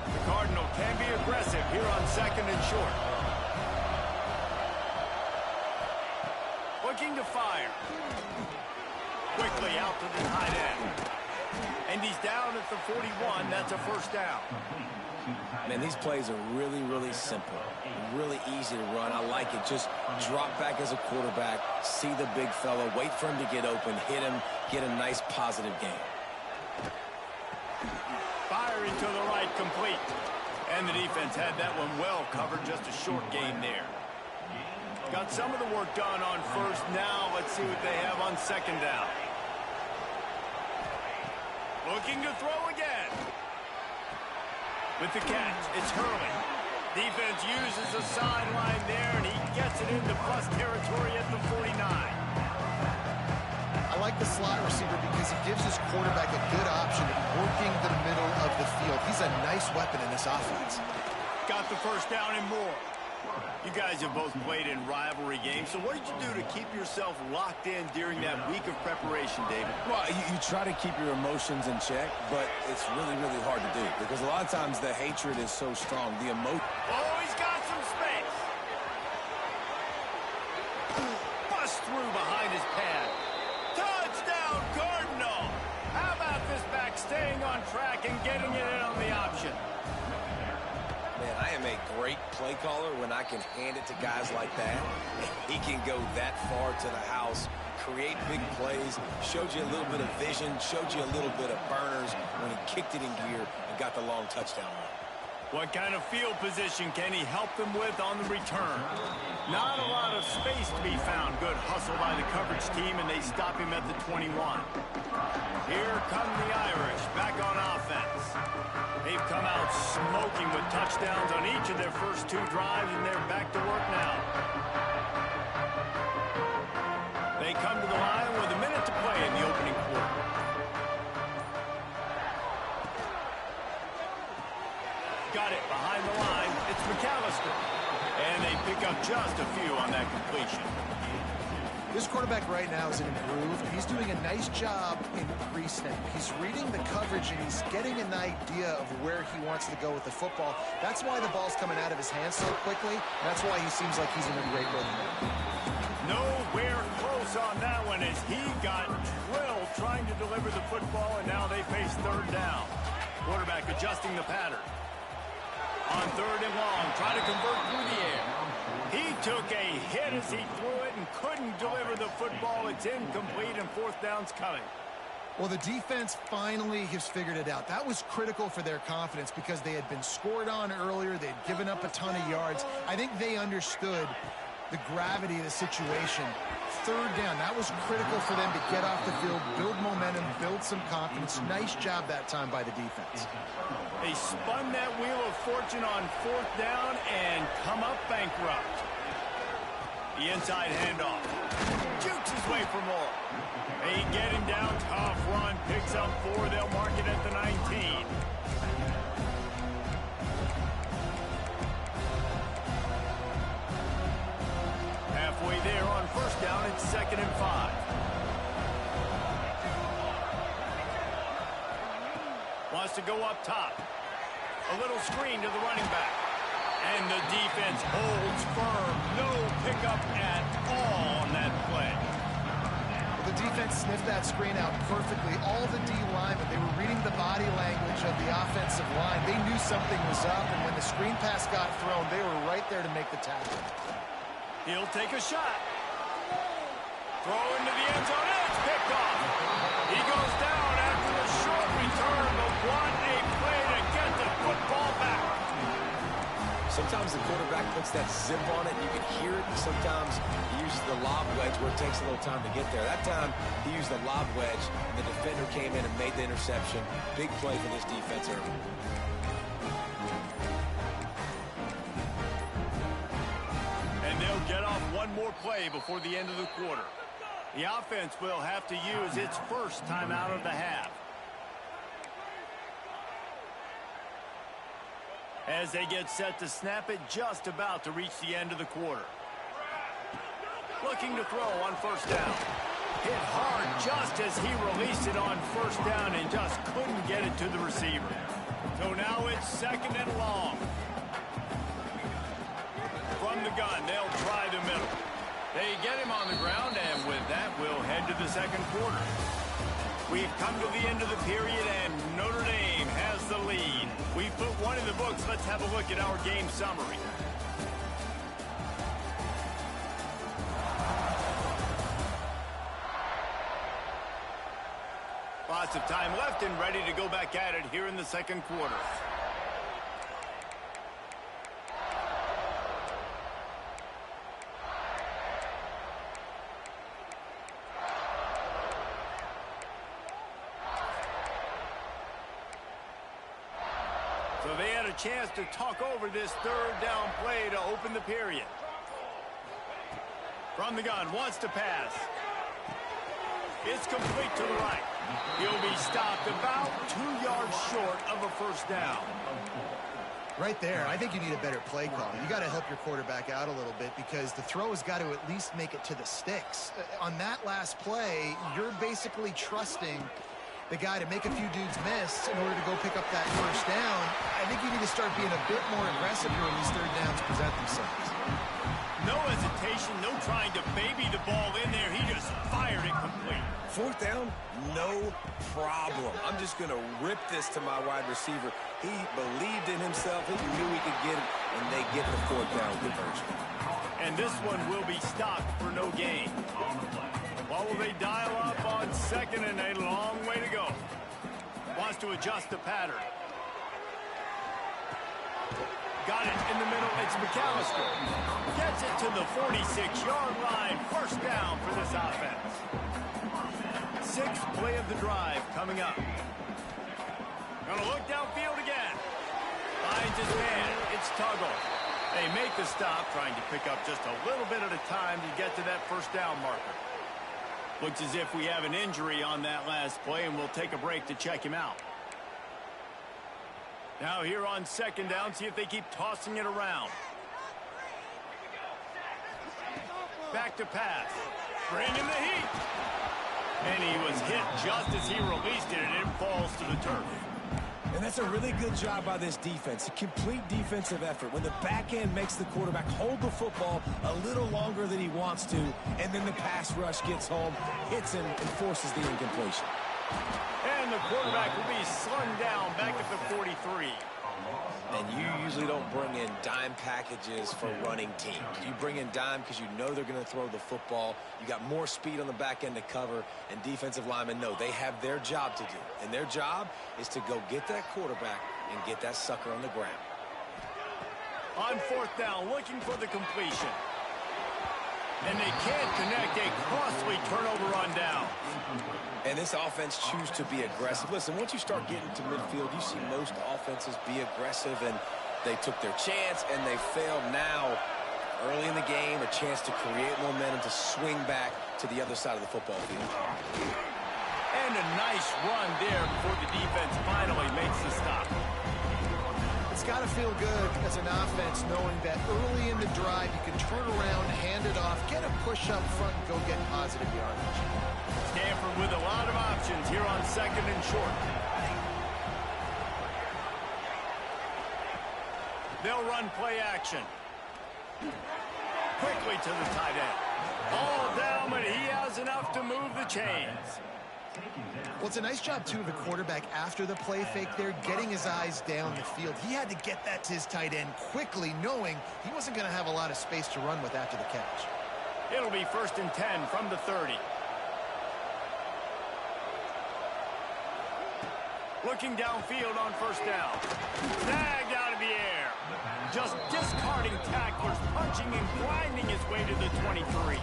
The Cardinal can be aggressive here on second and short. Looking to fire. Quickly out to the tight end. And he's down at the 41. That's a first down.
Man, these plays are really, really simple. Really easy to run. I like it. Just drop back as a quarterback, see the big fella, wait for him to get open, hit him, get a nice positive game.
Firing to the right, complete. And the defense had that one well covered, just a short gain there. Got some of the work done on first. Now let's see what they have on second down. Looking to throw again. With the catch, it's Hurley. Defense uses a sideline there, and he gets it into plus territory at the 49.
I I like the slot receiver because he gives his quarterback a good option of working the middle of the field. He's a nice weapon in this offense.
Got the first down and more. You guys have both played in rivalry games, so what did you do to keep yourself locked in during that week of preparation, David?
Well, you try to keep your emotions in check, but it's really, really hard to do because a lot of times the hatred is so strong. The emotion.
Oh, he's got some space. Bust through behind his pad. Touchdown, Cardinal. How about this back staying on track and getting it in on the option?
Man, I am a great play caller when I can hand it to guys like that. He can go that far to the house, create big plays, showed you a little bit of vision, showed you a little bit of burners when he kicked it in gear and got the long touchdown run.
What kind of field position can he help them with on the return? Not a lot of space to be found. Good hustle by the coverage team, and they stop him at the 21. Here come the Irish, back on offense. They've come out smoking with touchdowns on each of their first two drives, and they're back to work now. They come to the line with a minute to play in the opening quarter. Got it behind the line. It's McAllister. And they pick up just a few on that completion.
This quarterback right now is in a groove. He's doing a nice job in pre-snap. He's reading the coverage, and he's getting an idea of where he wants to go with the football. That's why the ball's coming out of his hands so quickly. That's why he seems like he's in a great rhythm.
Nowhere close on that one as he got drilled trying to deliver the football, and now they face third down. Quarterback adjusting the pattern. On third and long, trying to convert through the air. He took a hit as he threw it and couldn't deliver the football. It's incomplete, and fourth down's coming.
Well, the defense finally has figured it out. That was critical for their confidence because they had been scored on earlier. They'd given up a ton of yards. I think they understood the gravity of the situation. Third down, that was critical for them to get off the field, build momentum, build some confidence. Nice job that time by the defense.
They spun that wheel of fortune on fourth down and come up bankrupt. The inside handoff. Jukes his way for more. They get him down, tough run, picks up 4. They'll mark it at the 19. Halfway there on first down, it's 2nd and 5. Wants to go up top. A little screen to the running back. And the defense holds firm. No pickup at all on that play.
The defense sniffed that screen out perfectly. All the D linemen, they were reading the body language of the offensive line. They knew something was up, and when the screen pass got thrown, they were right there to make the tackle.
He'll take a shot. Throw into the end zone. It's picked off. He goes down after the short return, but what a play to get the football back.
Sometimes the quarterback puts that zip on it, and you can hear it. Sometimes he uses the lob wedge where it takes a little time to get there. That time, he used the lob wedge, and the defender came in and made the interception. Big play for this defense early.
And they'll get off one more play before the end of the quarter. The offense will have to use its first timeout of the half. As they get set to snap it, just about to reach the end of the quarter. Looking to throw on first down. Hit hard just as he released it on first down and just couldn't get it to the receiver. So now it's 2nd and long. From the gun, they'll try the middle. They get him on the ground, and with that, we'll head to the second quarter. We've come to the end of the period, and Notre Dame has the lead. We put one in the books. Let's have a look at our game summary. Lots of time left and ready to go back at it here in the second quarter. So they had a chance to talk over this third down play to open the period. From the gun, wants to pass. It's complete to the right. He'll be stopped about 2 yards short of a first down.
Right there, I think you need a better play call. You got to help your quarterback out a little bit because the throw has got to at least make it to the sticks. On that last play, you're basically trusting the guy to make a few dudes miss in order to go pick up that first down. I think you need to start being a bit more aggressive here when these third downs present themselves.
No hesitation, no trying to baby the ball in there. He just fired it complete.
Fourth down, no problem. I'm just going to rip this to my wide receiver. He believed in himself. He knew he could get it, and they get the fourth down conversion.
And this one will be stopped for no gain. What will they dial up on second and a long way to go? Wants to adjust the pattern. Got it in the middle. It's McAllister. Gets it to the 46-yard line. First down for this offense. Sixth play of the drive coming up. Gonna look downfield again. Finds his man. It's Tuggle. They make the stop, trying to pick up just a little bit at a time to get to that first down marker. Looks as if we have an injury on that last play, and we'll take a break to check him out. Now here on second down, see if they keep tossing it around. Back to pass. Bringing the heat. And he was hit just as he released it, and it falls to the turf.
And that's a really good job by this defense. A complete defensive effort. When the back end makes the quarterback hold the football a little longer than he wants to, and then the pass rush gets home, hits him, and forces the incompletion.
And the quarterback will be slung down back at the 43.
And you usually don't bring in dime packages for running teams. You bring in dime because you know they're going to throw the football. You got more speed on the back end to cover, and defensive linemen know they have their job to do. And their job is to go get that quarterback and get that sucker on the ground.
On fourth down, looking for the completion. And they can't connect. A costly turnover on down.
And this offense choose to be aggressive. Listen, once you start getting to midfield, you see most offenses be aggressive, and they took their chance, and they failed. Now, early in the game, a chance to create momentum to swing back to the other side of the football field.
And a nice run there before the defense finally makes the stop.
It's got to feel good as an offense knowing that early in the drive you can turn around, hand it off, get a push up front, and go get positive yardage.
Stanford with a lot of options here on second and short. They'll run play action. Quickly to the tight end. All down, but he has enough to move the chains.
Well, it's a nice job, too, of the quarterback after the play fake there, getting his eyes down the field. He had to get that to his tight end quickly, knowing he wasn't going to have a lot of space to run with after the catch.
It'll be 1st and 10 from the 30. Looking downfield on first down. Snagged out of the air. Just discarding tacklers, punching and grinding his way to the 23.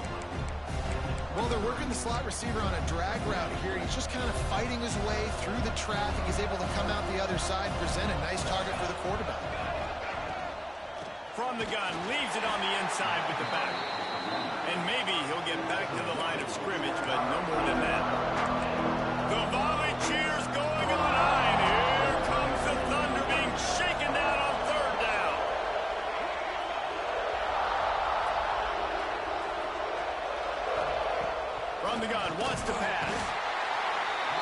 Well, they're working the slot receiver on a drag route here. He's just kind of fighting his way through the traffic. He's able to come out the other side, present a nice target for the quarterback.
From the gun, leaves it on the inside with the back. And maybe he'll get back to the line of scrimmage, but no more than that. The volley cheers going on high, and here comes the Thunder being shaken down on third down. From the gun, wants to pass.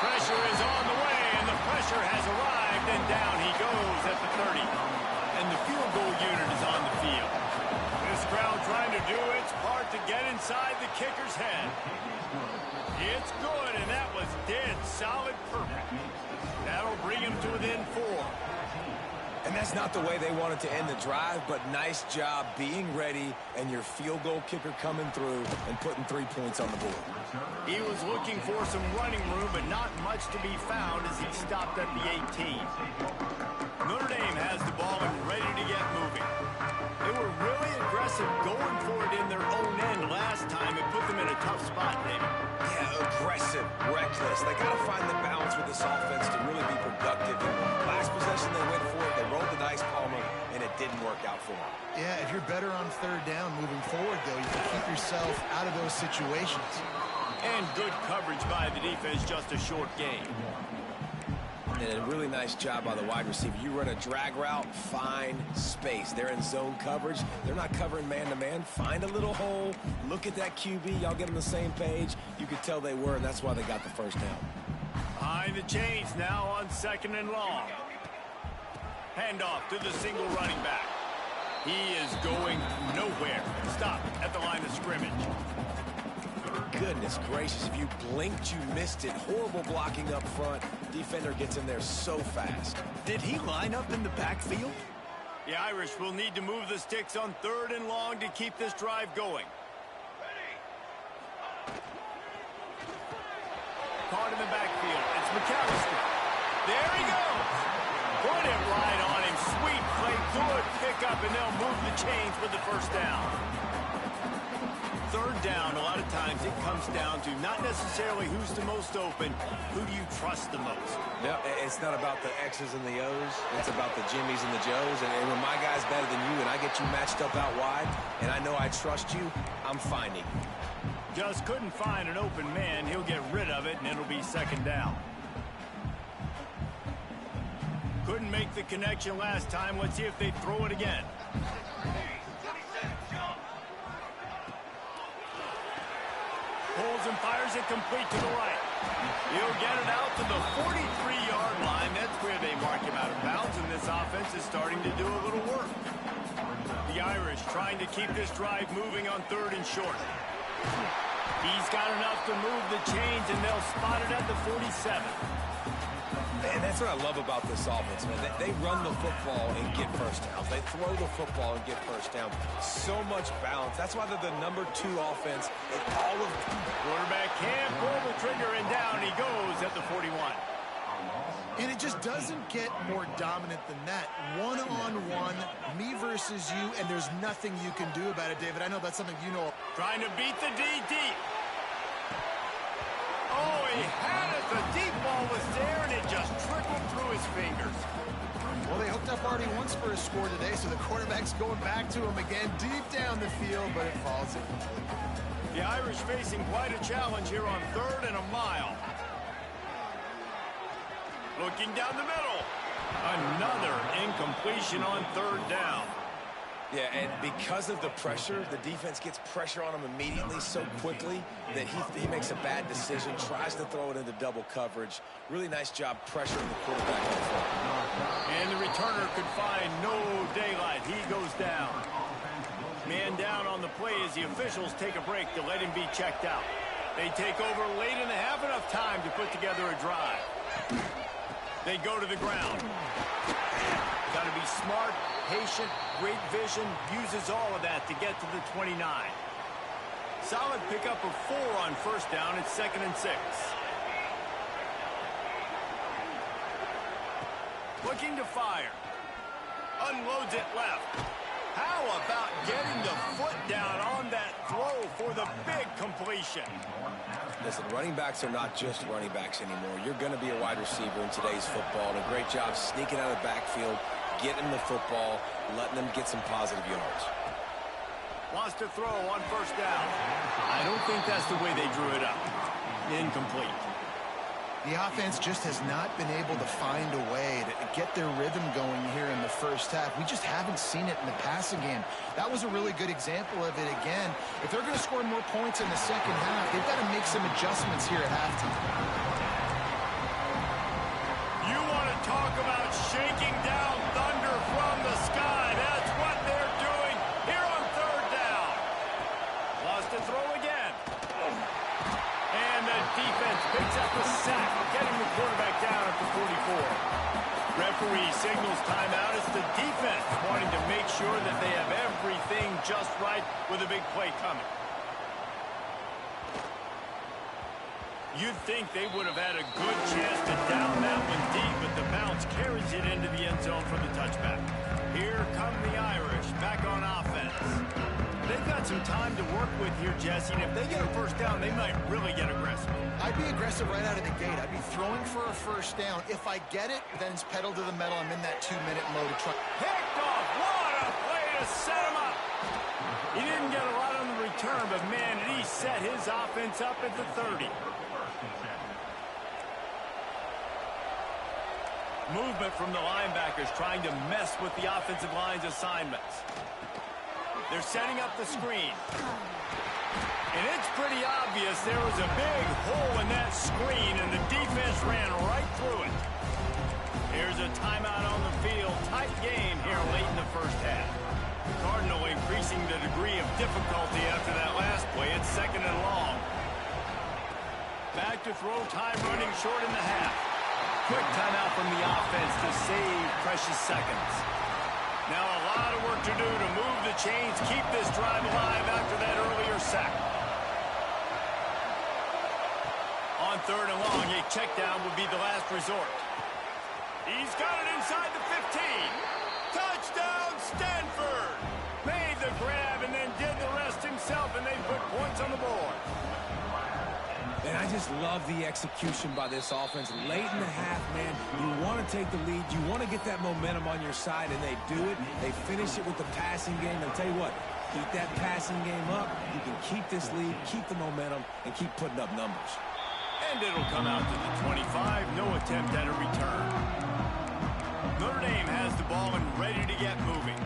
Pressure is on the way, and the pressure has arrived, and down he goes at the 30. And the field goal unit is on the field. This crowd trying to do its part to get inside the kicker's head. It's good, and that was dead solid perfect. That'll bring him to within 4.
And that's not the way they wanted to end the drive, but nice job being ready and your field goal kicker coming through and putting 3 points on the board.
He was looking for some running room, but not much to be found as he stopped at the 18. Notre Dame has the ball and ready to get moving. They were really aggressive going for it in their own end last time. It put them in a tough spot, David.
Yeah, aggressive, reckless. They got to find the balance with this offense to really be productive. And last possession, they went for it. They rolled the dice, Palmer, and it didn't work out for them.
Yeah, if you're better on third down moving forward, though, you can keep yourself out of those situations.
And good coverage by the defense, just a short gain.
And a really nice job by the wide receiver. You run a drag route, find space. They're in zone coverage. They're not covering man-to-man. Find a little hole. Look at that QB. Y'all get on the same page. You could tell they were, and that's why they got the first down.
Behind the chains now on 2nd and long. Handoff to the single running back. He is going nowhere. Stop at the line of scrimmage.
Goodness gracious, if you blinked, you missed it. Horrible blocking up front. Defender gets in there so fast.
Did he line up in the backfield? The Irish will need to move the sticks on 3rd and long to keep this drive going. Caught in the backfield. It's McAllister. There he goes. Put it right on him. Sweet play. Good pickup, and they'll move the chains with the first down. 3rd down, a lot of times it comes down to not necessarily who's the most open, who do you trust the most?
Yep, it's not about the X's and the O's. It's about the Jimmies and the Joes. And when my guy's better than you and I get you matched up out wide, and I know I trust you, I'm finding you.
Just couldn't find an open man. He'll get rid of it, and it'll be 2nd down. Couldn't make the connection last time. Let's see if they throw it again. Pulls and fires it complete to the right. He'll get it out to the 43-yard line. That's where they mark him out of bounds, and this offense is starting to do a little work. The Irish trying to keep this drive moving on 3rd and short. He's got enough to move the chains, and they'll spot it at the 47.
Man, that's what I love about this offense, man. They run the football and get first downs. They throw the football and get first down. So much balance. That's why they're the #2 offense in all of...
Quarterback can't pull the trigger, and down he goes at the 41.
And it just doesn't get more dominant than that. One-on-one, me versus you, and there's nothing you can do about it, David. I know that's something you know.
Trying to beat the D deep. Oh, he had it. The deep ball was there, and it just trickled through his fingers.
Well, they hooked up already once for a score today, so the quarterback's going back to him again deep down the field, but it falls incomplete.
The Irish facing quite a challenge here on 3rd and a mile. Looking down the middle. Another incompletion on 3rd down.
Yeah, and because of the pressure, the defense gets pressure on him immediately so quickly that he makes a bad decision, tries to throw it into double coverage. Really nice job pressuring the quarterback up front.
And the returner could find no daylight. He goes down. Man down on the play as the officials take a break to let him be checked out. They take over late in the half, enough time to put together a drive. They go to the ground. Got to be smart, patient, great vision, uses all of that to get to the 29. Solid pickup of 4 on 1st down. It's 2nd and 6. Looking to fire. Unloads it left. How about getting the foot down on that throw for the big completion?
Listen, running backs are not just running backs anymore. You're going to be a wide receiver in today's football. And a great job sneaking out of the backfield, getting the football, letting them get some positive yards.
Wants to throw on 1st down. I don't think that's the way they drew it up. Incomplete.
The offense just has not been able to find a way to get their rhythm going here in the 1st half. We just haven't seen it in the passing game. That was a really good example of it again. If they're going to score more points in the 2nd half, they've got to make some adjustments here at halftime.
You want to talk about shaking down thunder from the sky. That's what they're doing here on 3rd down. Lost to throw again. And the defense picks up the sack, getting the quarterback down at the 44. Referee signals timeout. It's the defense wanting to make sure that they have everything just right with a big play coming. You'd think they would have had a good chance to down that one deep, but the bounce carries it into the end zone for the touchback. Here come the Irish back on offense. They've got some time to work with here, Jesse, and if they get a 1st down, they might really get aggressive.
I'd be aggressive right out of the gate. I'd be throwing for a 1st down. If I get it, then it's pedal to the metal. I'm in that 2-minute mode to try.
Picked off. What a play to set him up. He didn't get a lot on the return, but, man, did he He set his offense up at the 30. Movement from the linebackers trying to mess with the offensive line's assignments. They're setting up the screen. And it's pretty obvious there was a big hole in that screen, and the defense ran right through it. Here's a timeout on the field. Tight game here late in the first half. Cardinal increasing the degree of difficulty after that last play. It's 2nd and long. Back to throw, time running short in the half. Quick timeout from the offense to save precious seconds. Now a lot of work to do to move the chains, keep this drive alive after that earlier sack. On 3rd and long, a check down would be the last resort. He's got it inside the 15. Touchdown, Stanford! Made the grab and then did the rest himself, and they put points on the board.
And I just love the execution by this offense. Late in the half, man, you want to take the lead. You want to get that momentum on your side, and they do it. They finish it with the passing game. I'll tell you what, keep that passing game up. You can keep this lead, keep the momentum, and keep putting up numbers.
And it'll come out to the 25. No attempt at a return. Notre Dame has the ball and ready to get moving.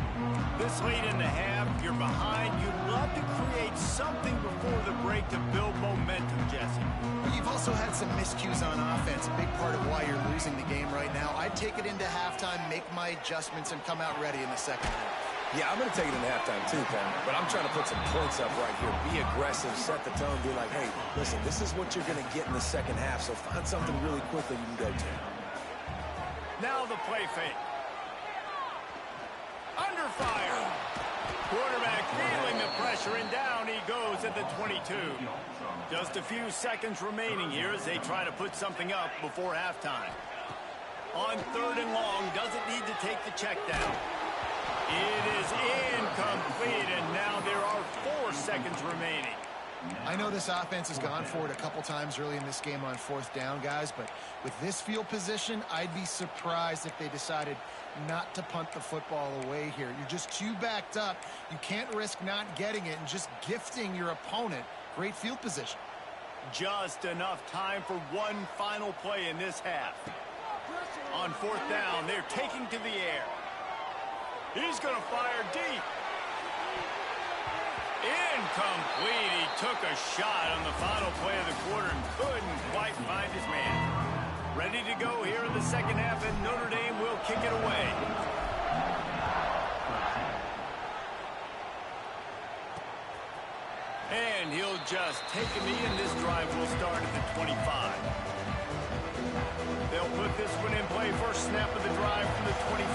This late in the half, you're behind. You'd love to create something before the break to build momentum, Jesse.
You've also had some miscues on offense, a big part of why you're losing the game right now. I'd take it into halftime, make my adjustments, and come out ready in the second half.
Yeah, I'm going to take it in halftime too, Pat. But I'm trying to put some points up right here. Be aggressive, set the tone, be like, hey, listen, this is what you're going to get in the second half, so find something really quickly you can go to.
Now the play fake. Under fire. Quarterback feeling the pressure, and down he goes at the 22. Just a few seconds remaining here as they try to put something up before halftime. On 3rd and long, doesn't need to take the check down. It is incomplete, and now there are 4 seconds remaining.
I know this offense has gone for it a couple times early in this game on 4th down, guys, but with this field position, I'd be surprised if they decided not to punt the football away here. You're just too backed up. You can't risk not getting it and just gifting your opponent great field position.
Just enough time for one final play in this half. On 4th down, they're taking to the air. He's going to fire deep. Incomplete. He took a shot on the final play of the quarter and couldn't quite find his man. Ready to go here in the second half, and Notre Dame will kick it away. And he'll just take a knee, and this drive will start at the 25. They'll put this one in play. First snap of the drive from the 25.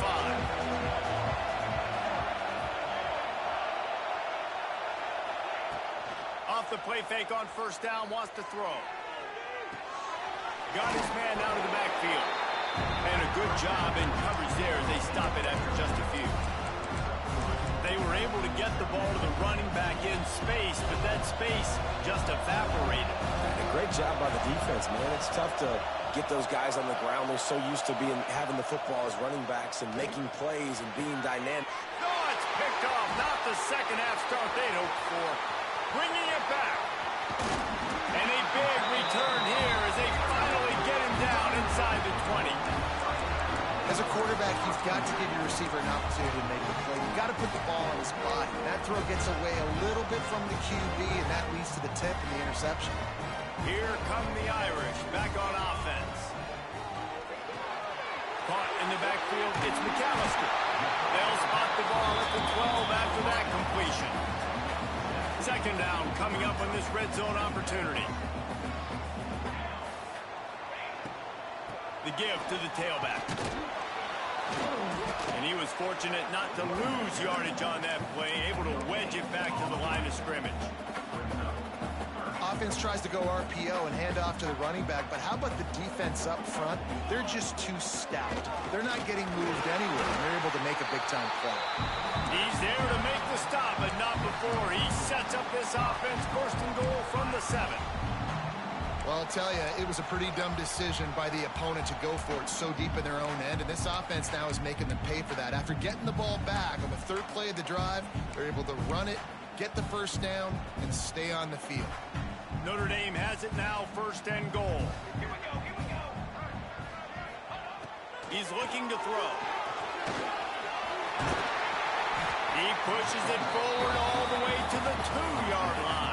Off the play fake on 1st down, wants to throw. Got his man out of the backfield. And a good job in coverage there as they stop it after just a few. They were able to get the ball to the running back in space, but that space just evaporated.
And a great job by the defense, man. It's tough to get those guys on the ground. They're so used to having the football as running backs and making plays and being dynamic.
Oh, it's picked off. Not the second half start they'd hoped for. Bringing it back. And a big return here as they finally get him down inside the 20.
As a quarterback, you've got to give your receiver an opportunity to make the play. You've got to put the ball on his body. That throw gets away a little bit from the QB, and that leads to the tip and the interception.
Here come the Irish back on offense. Caught in the backfield, it's McAllister. They'll spot the ball at the 12 after that completion. Second down coming up on this red zone opportunity. The give to the tailback. And he was fortunate not to lose yardage on that play, able to wedge it back to the line of scrimmage.
Offense tries to go RPO and hand off to the running back, but how about the defense up front? They're just too stout. They're not getting moved anywhere, and they're able to make a big-time play.
He's there to make the stop, but not before. He sets up this offense, 1st and goal from the 7.
Well, I'll tell you, it was a pretty dumb decision by the opponent to go for it so deep in their own end, and this offense now is making them pay for that. After getting the ball back on the 3rd third play of the drive, they're able to run it, get the first down, and stay on the field.
Notre Dame has it now, 1st and goal. He's looking to throw. He pushes it forward all the way to the 2-yard line.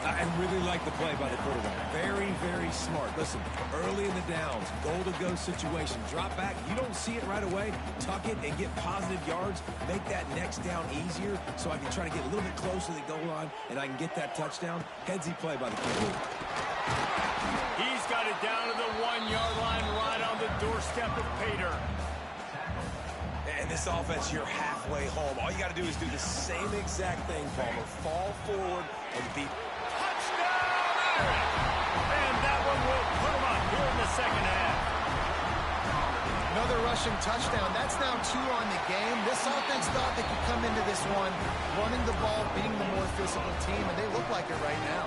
I really like the play by the quarterback. Very, very smart. Listen, early in the downs, goal-to-go situation. Drop back. You don't see it right away. Tuck it and get positive yards. Make that next down easier so I can try to get a little bit closer to the goal line and I can get that touchdown. Headsy play by the quarterback.
He's got it down to the 1-yard line right on the doorstep of Pater.
And this offense, you're halfway home. All you got to do is do the same exact thing, Palmer. Fall forward and beat.
And that one will put him up here in the second half.
Another rushing touchdown. That's now 2 on the game. This offense thought they could come into this one running the ball, being the more physical team, and they look like it right now.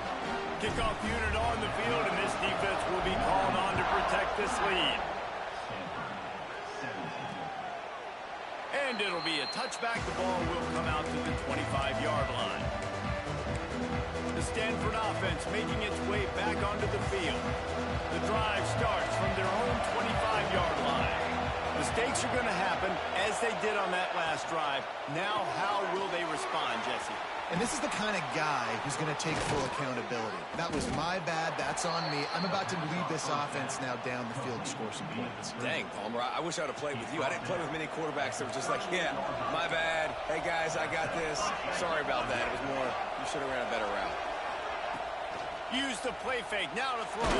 Kickoff unit on the field, and this defense will be called on to protect this lead. And it'll be a touchback. The ball will come out to the 25-yard line. The Stanford offense making its way back onto the field. The drive starts from their own 25-yard line. Mistakes are going to happen, as they did on that last drive. Now, how will they respond, Jesse?
And this is the kind of guy who's going to take full accountability. That was my bad. That's on me. I'm about to lead this offense now down the field to score some points.
Dang, Palmer, I wish I would have played with you. I didn't play with many quarterbacks that were just like, yeah, my bad. Hey, guys, I got this. Sorry about that. It was more, you should have ran a better route.
Use the play fake. Now to throw.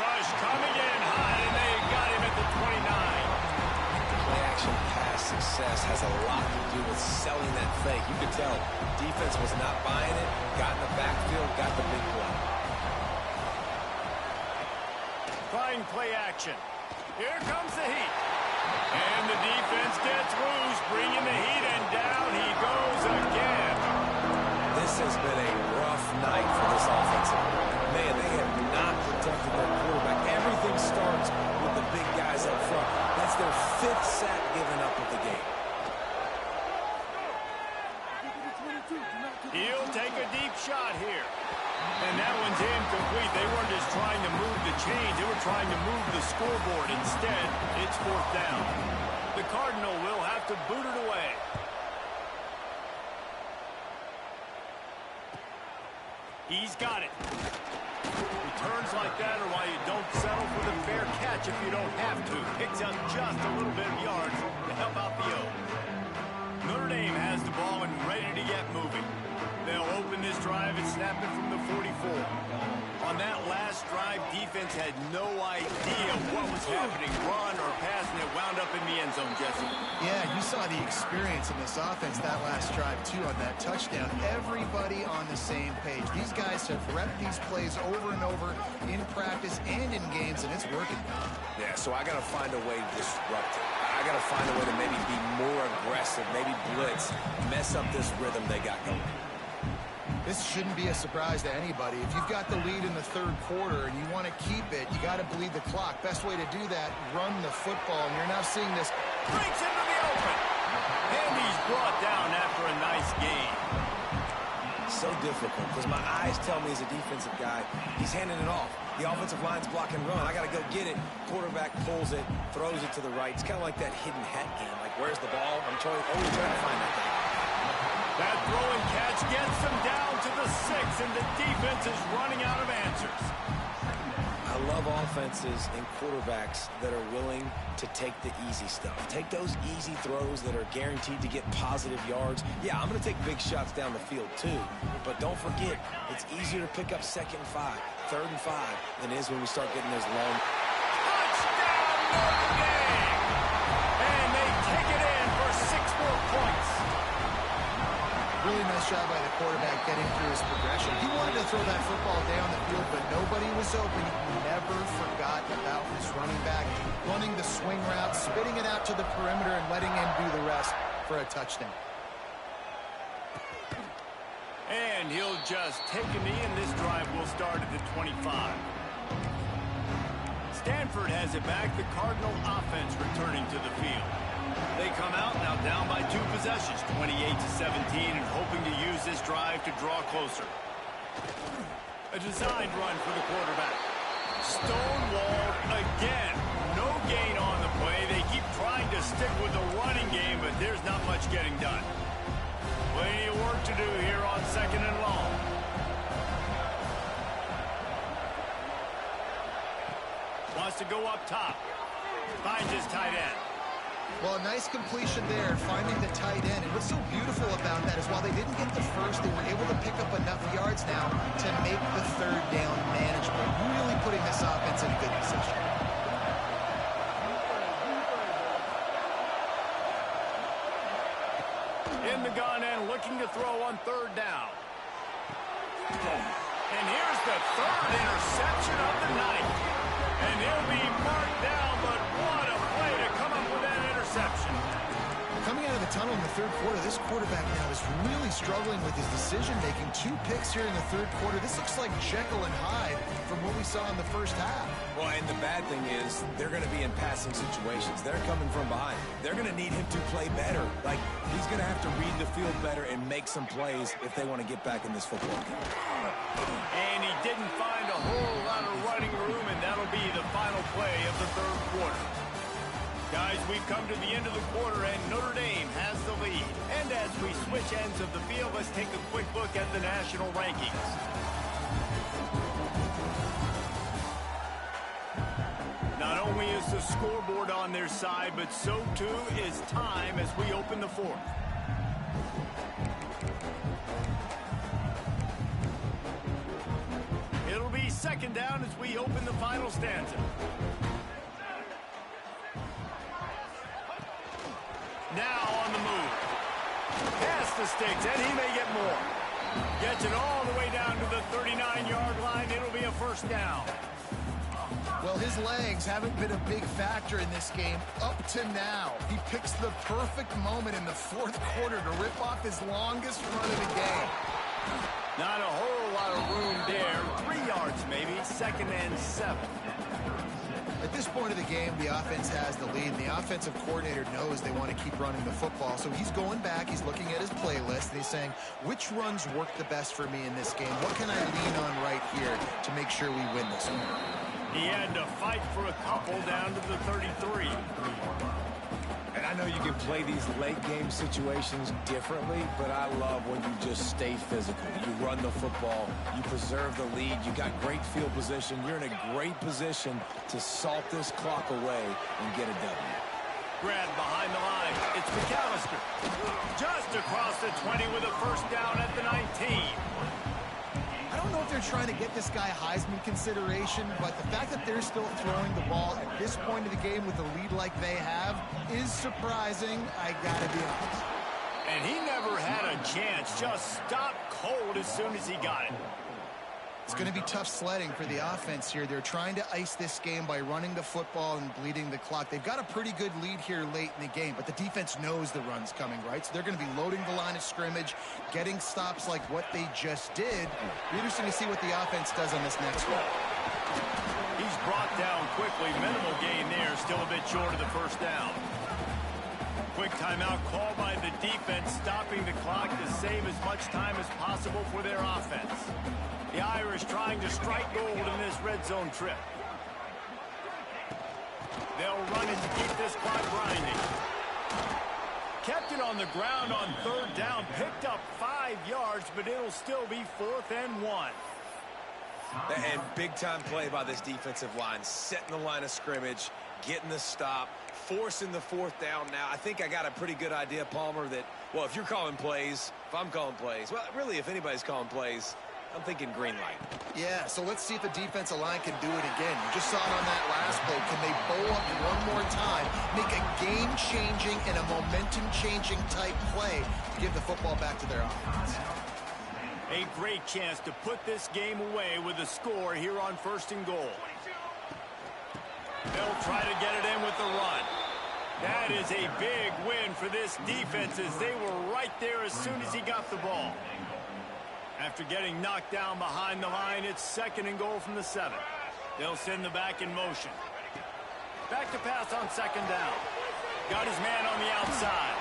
Rush coming in high, and they got him at the 29.
Play action pass success has a lot to do with selling that fake. You could tell defense was not buying it, got in the backfield, got the big play.
Trying play action. Here comes the heat. And the defense gets loose, bringing the heat, and down he goes again.
This has been a rough night for this offensive line. Man, they have not protected their quarterback. Everything starts with the big guys up front. That's their 5th sack given up of the game.
He'll take a deep shot here. And that one's incomplete. They weren't just trying to move the chains. They were trying to move the scoreboard. Instead, it's 4th down. The Cardinal will have to boot it away. He's got it. Returns like that are why you don't settle for the fair catch if you don't have to. Picks up just a little bit of yards to help out the O. Notre Dame has the ball and ready to get moving. They'll open this drive and snap it from the 44. On that last drive, defense had no idea what was happening, run or pass, and it wound up in the end zone, Jesse.
Yeah, you saw the experience in this offense that last drive, too, on that touchdown. Everybody on the same page. These guys have repped these plays over and over in practice and in games, and it's working.
Yeah, so I got to find a way to disrupt it. I got to find a way to maybe be more aggressive, maybe blitz, mess up this rhythm they got going.
This shouldn't be a surprise to anybody. If you've got the lead in the 3rd quarter and you want to keep it, you got to bleed the clock. Best way to do that, run the football. And you're now seeing this.
Breaks into the open. And he's brought down after a nice gain.
So difficult because my eyes tell me as a defensive guy, he's handing it off. The offensive line's block and run. I got to go get it. Quarterback pulls it, throws it to the right. It's kind of like that hidden hat game. Like, where's the ball? I'm always trying to find that thing.
That throw and catch gets them down to the 6, and the defense is running out of answers.
I love offenses and quarterbacks that are willing to take the easy stuff. Take those easy throws that are guaranteed to get positive yards. Yeah, I'm going to take big shots down the field too, but don't forget, it's easier to pick up 2nd and 5, 3rd and 5 than it is when we start getting those long.
Touchdown, Notre Dame! And they take it in for 6 more points.
Really nice job by the quarterback getting through his progression. He wanted to throw that football down the field, but nobody was open. He never forgot about his running back, running the swing route, spitting it out to the perimeter, and letting him do the rest for a touchdown.
And he'll just take a knee, and this drive will start at the 25. Stanford has it back. The Cardinal offense returning to the field. They come out now down by 28-17 and hoping to use this drive to draw closer. A designed run for the quarterback. Stonewalled again. No gain on the play. They keep trying to stick with the running game, but there's not much getting done. Plenty of work to do here on 2nd and long. Wants to go up top. Finds his tight end.
Well, a nice completion there, finding the tight end. And what's so beautiful about that is while they didn't get the first, they were able to pick up enough yards now to make the 3rd down manageable. Really putting this offense in a good position.
In the gun and looking to throw on 3rd down. And here's the 3rd interception of the night. And he'll be marked down, but what a play to come up with that interception.
Coming out of the tunnel in the 3rd quarter, this quarterback now is really struggling with his decision-making. 2 picks here in the 3rd quarter. This looks like Jekyll and Hyde from what we saw in the 1st half.
Well, and the bad thing is they're going to be in passing situations. They're coming from behind. They're going to need him to play better. Like, he's going to have to read the field better and make some plays if they want to get back in this football game.
And he didn't find a whole lot of running room, and that'll be the final play of the 3rd quarter. Guys, we've come to the end of the quarter, and Notre Dame has the lead. And as we switch ends of the field, let's take a quick look at the national rankings. Not only is the scoreboard on their side, but so too is time as we open the 4th. It'll be 2nd down as we open the final stanza. Now on the move. Past the sticks, and he may get more. Gets it all the way down to the 39-yard line. It'll be a 1st down.
Well, his legs haven't been a big factor in this game up to now. He picks the perfect moment in the 4th quarter to rip off his longest run of the game.
Not a whole lot of room there. 3 yards maybe. 2nd and 7.
At this point of the game, the offense has the lead, and the offensive coordinator knows they want to keep running the football. So he's going back, he's looking at his playlist, and he's saying, which runs work the best for me in this game? What can I lean on right here to make sure we win this one?
He had to fight for a couple down to the 33.
And I know you can play these late game situations differently, but I love when you just stay physical. You run the football, you preserve the lead, you got great field position, you're in a great position to salt this clock away and get a W.
Grab behind the line. It's McAllister. Just across the 20 with a 1st down at the 19.
I don't know if they're trying to get this guy Heisman consideration, but the fact that they're still throwing the ball at this point of the game with a lead like they have is surprising, I gotta be honest.
And he never had a chance. Just stopped cold as soon as he got it.
It's going to be tough sledding for the offense here. They're trying to ice this game by running the football and bleeding the clock. They've got a pretty good lead here late in the game, but the defense knows the run's coming, right? So they're going to be loading the line of scrimmage, getting stops like what they just did. Be interesting to see what the offense does on this next one.
He's brought down quickly. Minimal gain there. Still a bit short of the 1st down. Quick timeout called by the defense, stopping the clock to save as much time as possible for their offense. The Irish trying to strike gold in this red zone trip. They'll run it to keep this clock grinding. Kept it on the ground on 3rd down. Picked up 5 yards, but it'll still be 4th and 1.
And big-time play by this defensive line. Setting the line of scrimmage, getting the stop, forcing the 4th down now. I think I got a pretty good idea, Palmer, that, well, if you're calling plays, if I'm calling plays, well, really, if anybody's calling plays, I'm thinking green light.
Yeah, so let's see if the defensive line can do it again. You just saw it on that last play. Can they bow up one more time, make a game-changing and a momentum-changing type play to give the football back to their offense?
A great chance to put this game away with a score here on 1st and goal. They'll try to get it in with the run. That is a big win for this defense as they were right there as soon as he got the ball. After getting knocked down behind the line, it's 2nd and goal from the 7. They'll send the back in motion. Back to pass on 2nd down. Got his man on the outside.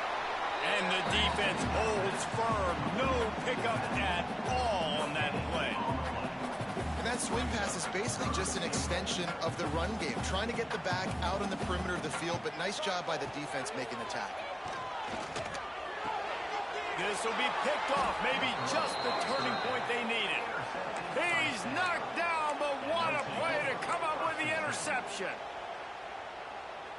And the defense holds firm. No pickup at all on that play.
And that swing pass is basically just an extension of the run game, trying to get the back out on the perimeter of the field, but nice job by the defense making the tackle.
This will be picked off, maybe just the turning point they needed. He's knocked down, but what a play to come up with the interception.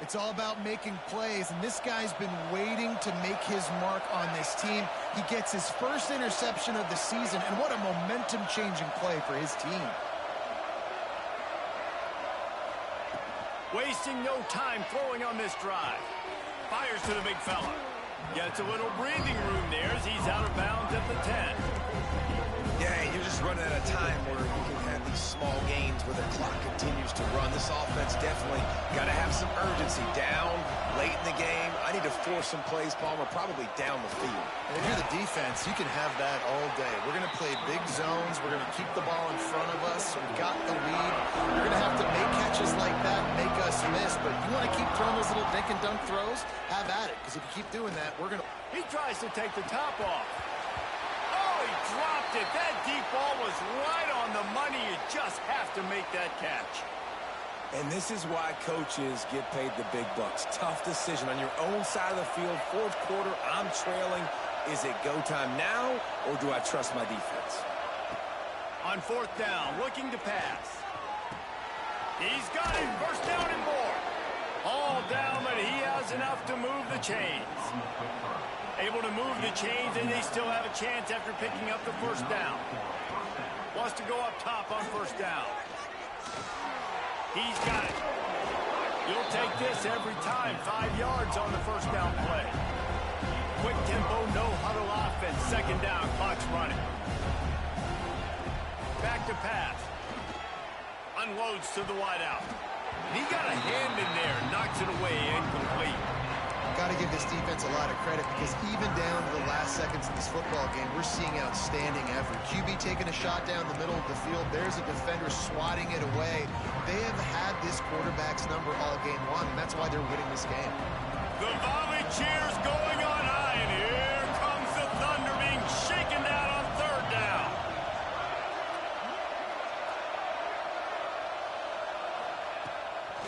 It's all about making plays, and this guy's been waiting to make his mark on this team. He gets his first interception of the season, and what a momentum-changing play for his team.
Wasting no time throwing on this drive. Fires to the big fella. Gets a little breathing room there as he's out of bounds at the 10.
Yeah, you're just running out of time where you can have these small gains where the clock continues to run. This offense definitely got to have some urgency. Down, late in the game. I need to force some plays, Palmer, probably down the field.
And if you're the defense, you can have that all day. We're going to play big zones. We're going to keep the ball in front of us. We've got the lead. You're going to have to make catches like that and make us miss. But you want to keep throwing those little dink and dunk throws? Have at it. Because if you keep doing that, we're going to...
He tries to take the top off. Oh, he dropped it. That deep ball was right on the money. You just have to make that catch.
And this is why coaches get paid the big bucks. Tough decision on your own side of the field. Fourth quarter, I'm trailing. Is it go time now, or do I trust my defense?
On fourth down, looking to pass. He's got it. First down and more. All down, but he has enough to move the chains. Able to move the chains, and they still have a chance after picking up the first down. Wants to go up top on first down. He's got it. You'll take this every time. 5 yards on the first down play. Quick tempo, no huddle offense. Second down, clock's running. Back to pass. Unloads to the wideout. He got a hand in there, knocks it away, incomplete.
Got to give this defense a lot of credit because even down to the last seconds of this football game, we're seeing outstanding effort. QB taking a shot down the middle of the field. There's a defender swatting it away. They have had this quarterback's number all game long, and that's why they're winning this game.
The volley cheers going on high, and here comes the Thunder being shaken down on third down.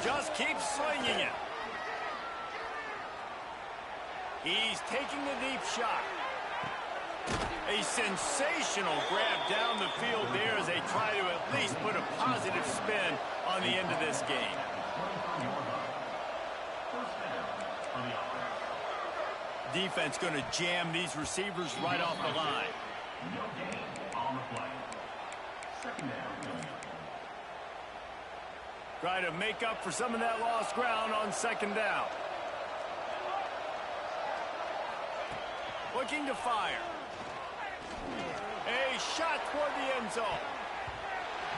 Just keep slinging it. He's taking the deep shot. A sensational grab down the field there as they try to at least put a positive spin on the end of this game. Defense going to jam these receivers right off the line. Try to make up for some of that lost ground on second down. Looking to fire. A shot toward the end zone.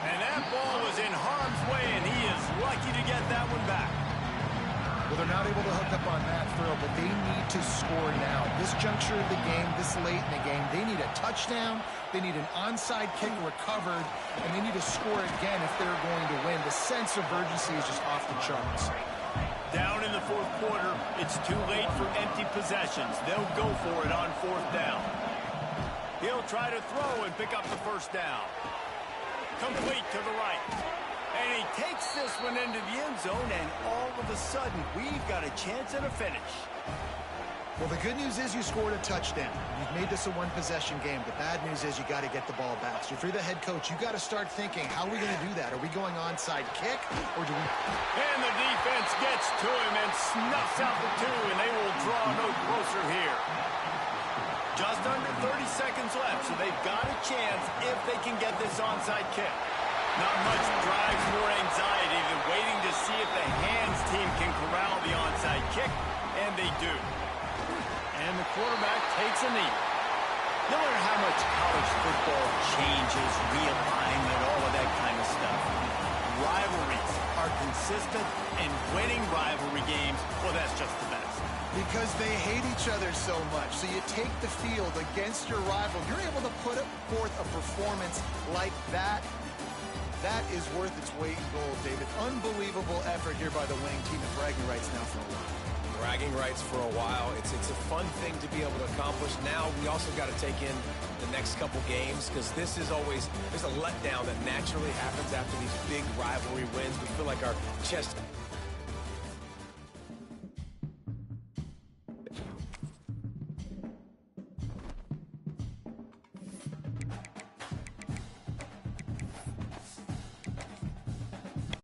And that ball was in harm's way, and he is lucky to get that one back.
Well, they're not able to hook up on that throw, but they need to score now. This juncture of the game, this late in the game, they need a touchdown, they need an onside kick recovered, and they need to score again if they're going to win. The sense of urgency is just off the charts.
Down in the fourth quarter, it's too late for empty possessions. They'll go for it on fourth down. He'll try to throw and pick up the first down. Complete to the right. And he takes this one into the end zone, and all of a sudden, we've got a chance at a finish.
Well, the good news is you scored a touchdown. You've made this a one-possession game. The bad news is you got to get the ball back. So if you're the head coach, you got to start thinking, how are we going to do that? Are we going onside kick, or do we...
And the defense gets to him and snuffs out the two, and they will draw no closer here. Just under 30 seconds left, so they've got a chance if they can get this onside kick. Not much drives more anxiety than waiting to see if the hands team can corral the onside kick, and they do. And the quarterback takes a knee. You learn how much college football changes, realignment, all of that kind of stuff. Rivalries are consistent, and winning rivalry games, well, that's just the best.
Because they hate each other so much. So you take the field against your rival. You're able to put forth a performance like that. That is worth its weight in gold, David. Unbelievable effort here by the winning team, and bragging rights now for a while.
bragging rights for a while. It's a fun thing to be able to accomplish. Now we also got to take in the next couple games because there's a letdown that naturally happens after these big rivalry wins. We feel like our chest